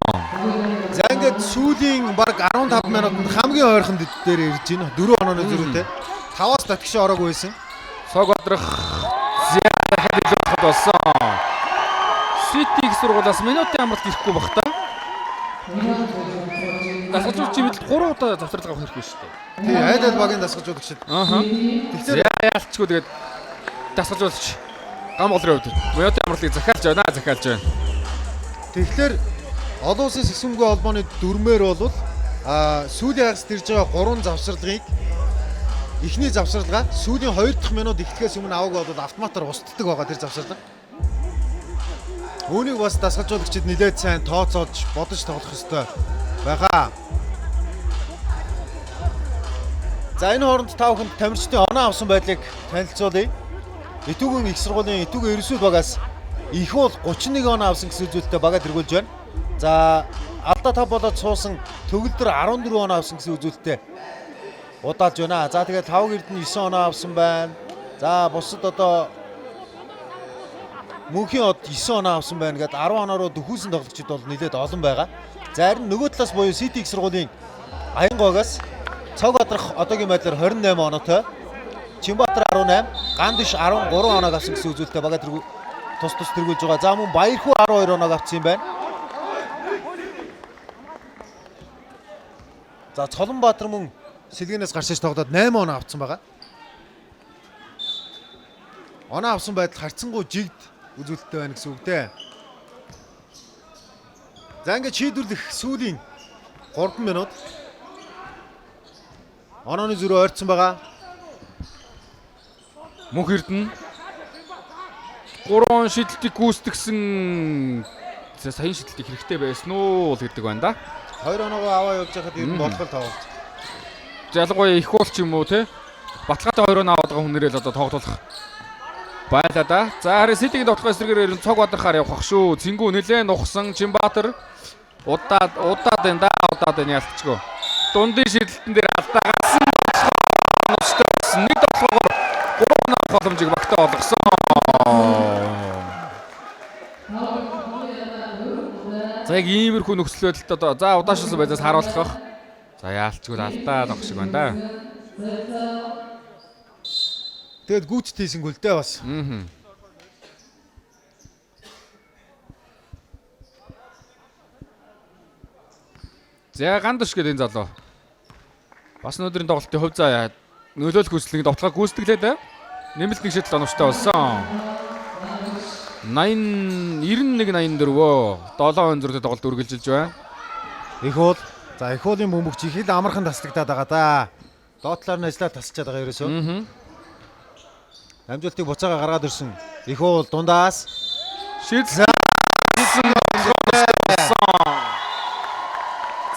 A: За ингээд сүүлийн баг 15 минутанд хамгийн ойрхон дээр ирж байна. 4 онооны зөрүүтэй. 5-аас татгш ороогүй байсан.
B: Цог Батрах хадгалж болсон. City их сургуулиас минутын амралт ирэхгүй бах та. Дасгалжуулагч чимэд 3 удаа завсарлага авах хэрэгтэй шүү дээ.
A: Тий, айлал багийн дасгалжуулагчид.
B: Ааха. Тэгэхээр яалтчгүй тэгээд дасгалжуулагч гам голрын хувьд минутын амралтыг захиалж байна.
A: Тэгэхээр олон улсын сэсвэмгүй холбооны дүрмээр бол сүүлийн хагас ирж байгаа 3 завсарлагыг эхний завсарлага сүүлийн 2 дахь минут эхлэхээс өмнө аваг бол автоматар устддаг байгаа тэр завсарлага. Үүнийг бас дасгалжуулагчид нэлээд сайн тооцоолж бодож тоглох ёстой байгаа. За энэ хооронд та бүхэнд тамирчдын оноо авсан байдлыг танилцуулъя. Итүүгийн их сургуулийн Итүүгийн ерөнхийлөгч багаас их бол 31 оноо авсан гэсэн үзүүлэлтэд бага тэргүүлж байна. За алдаа тав болоод суусан төгөлдөр 14 оноо авсан гэсэн үзүүлэлтэд удаалж байна. За тэгээд 5 Эрдэнэ 9 оноо авсан байна. За бусад одоо Мөнхийн од 9 оноо авсан байна гэдэг 10 оноороо дөхүүлсэн тоглогчид бол нэлээд олон байгаа. За харин нөгөө талаас буюу City их сургуулийн Аянгоогоос Цог Батрах одоогийн байдлаар 28 оноотой, Чинбаатар 18, Гандиш 13 оноог авсан гэсэн үзүүлэлтэд бага тус тэргүүлж байгаа. За мөн Баярхүү 12 оноог авсан юм байна. За Цолонбаатар мөн Сэлгэнээс гарч иж тоглоод 8 оноо авсан байгаа. Оноо авсан байдал харьцангуй жигд үзүүлэлттэй байна гэсэн үг дээ. За ингээд шийдвэрлэх сүүлийн 3 минут. Онооны зүрөө ойрцсон байгаа.
B: Мөнх Эрдэнэ 3 шидэлтийг гүйцэтгсэн саяын шидэлтийг хэрэгтэй байсан уу гэдэг байна да.
A: 2 оноогоо аваа явж байхад ер нь болох тоглолт.
B: Ялангуяа их уул ч юм уу те. Баталгаатай 2 оноо аваад байгаа хүнээрээ л одоо тоглох байлаа да. За харин City-ийн тоглох эсрэгээр ер нь Цог Батрахаар явах шүү. Цэнгүү нэлээд нухсан Чинбаатар удаад байна да. Удаад байна ялцчгүй. Дундын шидэлтэн дээр алдаа гарсан. Нэг тоглохоор 3 оноо боломжийг багтаа олгосон. За яг иймэрхүү нөхцөл байдалд одоо за удаашсан байдлаас харуулах. За яалтчгүй алдаа авах шиг байна да.
A: Тэгэд гүйцэд хийсэнгүү л дээ бас.
B: За Гандаш гэдэг энэ залуу. Бас өнөөдрийн тоглолтын хувь заа нөлөөлөх хүслийг довтлогоо гүйцэтгэлээ да. Нэмэлт нэг шийдэл оновчтой болсон. 91-84 7 өнзөртэй тоглолт үргэлжилж байна.
A: Их уул. За их уулын бөмбөгч их л амархан таслагдаад байгаа да. Доотлоор нь ажиллаад тасчаад байгаа ерөөсөө. Амжилтыг буцаага гаргаад ирсэн. Их уул дундаас
B: шийдсэн.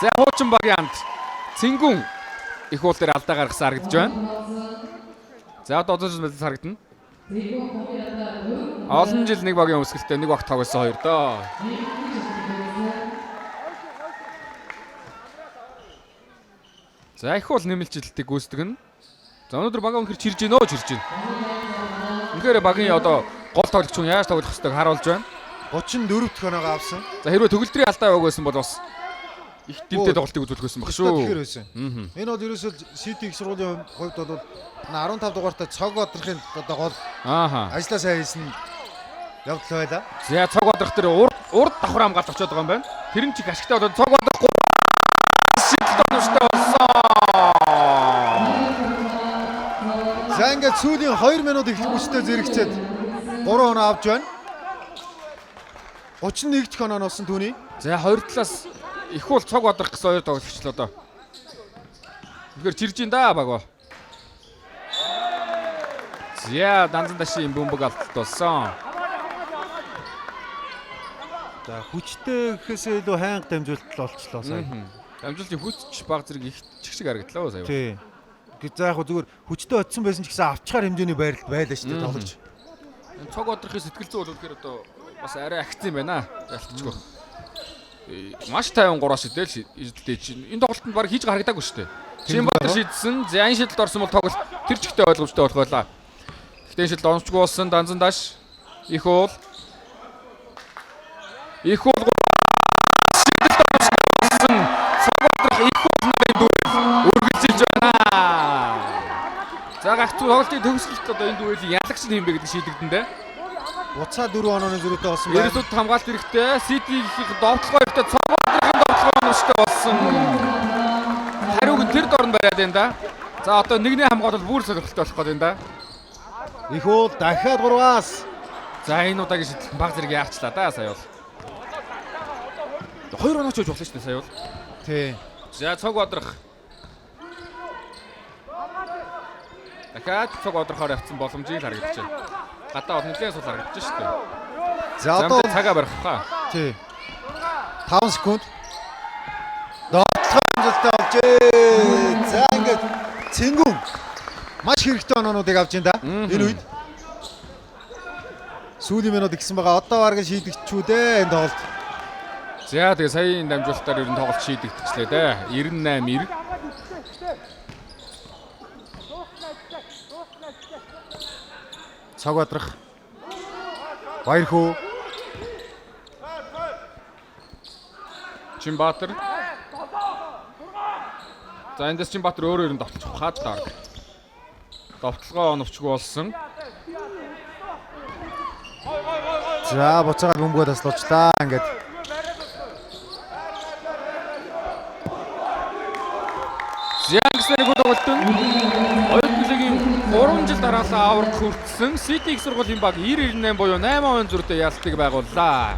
B: За хуучин багийн хамт Цингүн их уул дээр алдаа гаргасан харагдаж байна. За одоо одооч мэдээс харагдана. Олон жил нэг багийн өсгөлтөд нэг багт тоглосон хоёр доо. За их уул нэмэлтжилтийг гүйцэтгэн. За өнөөдөр багийн өнхөр чирж гинөө чирж гин. Үнэхээр багийн одоо гол тоглогч хүн яаж тоглох ёстойг харуулж байна.
A: 34 дэх оноогоо авсан.
B: За хэрвээ төгөлдрийн алдаа яваг байсан бол бас их дэмтэй тоглолтыг үзүүлэх байсан баг шүү.
A: Тэгэхээр байсан. Энэ бол ерөөсөө City их сургуулийн хувьд бол 15 дугаартай цог бодрохын одоо гол ажлаа сайн хийсэн явдал байлаа.
B: За цог бодрох дээр урд давхар хамгаалт очиод байгаа юм байна. Тэр нь ч их ашигтай болоод цог бодрохгүй шийдэлт онцтой болсон.
A: За ингээд сүүлийн 2 минут их хүчтэй зэрэгцээд 3 оноо авч байна. 31 дэх оноо носон түүний.
B: За хоёр талаас их уул цог бодрох гэсэн хоёр тоглогч л одоо. Тэгэхээр чирж ин да баг. За данзан дашийн бөмбөг алдалт болсон.
A: За хүчтэй гэхээсээ илүү хайнга дамжуулалт болчихлоо сая.
B: Дамжуулалтын хүч баг зэрэг их чигшиг харагдлаа сая.
A: Тий. За яг зүгээр хүчтэй очсон байсан ч гэсэн авчгаар хэмжээний байрлал байлаа шүү дээ тоглож.
B: Цог бодрохын сэтгэл зүй бол үнэхээр одоо бас арай агцсан юм байна. Ялтчгүй. Маш 53-аас шидэл чинь энэ тоглолтод баг хийж харагдаагүй шүү дээ. Шинбатар шийдсэн. За энэ шидэлд орсон бол тоглолт тэр чигтээ ойлгомжтой болох байлаа. Гэхдээ шидэлд онцгүй болсон данзан даш их уул шидэлд орсон цог бодрох их уул нарын дүүл үргэлжилж байна. За гагц тоглолтын төгсгөлт одоо энэ дүүлийг ялагч нь хэмбэ гэдэг шийдэгдэн дээ.
A: Буцаа 4 онооны зөрүүтэй болсон байна.
B: Ерөөсөд хамгаалт хэрэгтэй. Ситигийн довтлогоо ихтэй цог бодрохын довтлогоо нөштэй болсон. Хариуг нь тэр дорн бариад байна да. За одоо нэгний хамгаалал бүр сонирхолтой болох гээд байна да.
A: Их уул дахиад 3-аас.
B: За энэ удаагийн шийдэл баг зэрэг яарчлаа да сая бол. 2 онооч болж болно шүү дээ сая бол.
A: Тий.
B: За цог бодрох. Дахиад цог бодрохоор явцсан боломжийг харагдаж байна. Гадаа бол нэлээд сул харагдаж шүү дээ.
A: За одоо
B: цагаа барих хаа.
A: тий. 5 секунд. Дотлох амжилттай болжээ. За ингээд Цингүн маш хэрэгтэй оноонуудыг авч байна да. Энэ үед сүүлийн минут игсэн байгаа. Одоо бараг шийдэгчүүд энэ тоглолт.
B: За тэгээ саяын дамжуулалтаар ер нь тоглолт шийдэгдчихлээ дээ. 98-90.
A: Цог бодрох. Баяр хүү.
B: Чинбаатар. За эндээс Чинбаатар өөрөө ер нь довтлох хаад даар. Довтлогоо оновчгүй болсон.
A: За буцаагаад бөмбөгөө таслуулчлаа ингээд.
B: Зянгсны тоглолтын 3 жил дараалал аврах хүртсэн City их сургуулийн баг 90-98 буюу 8% зөрүүтэй ялтыг байгууллаа.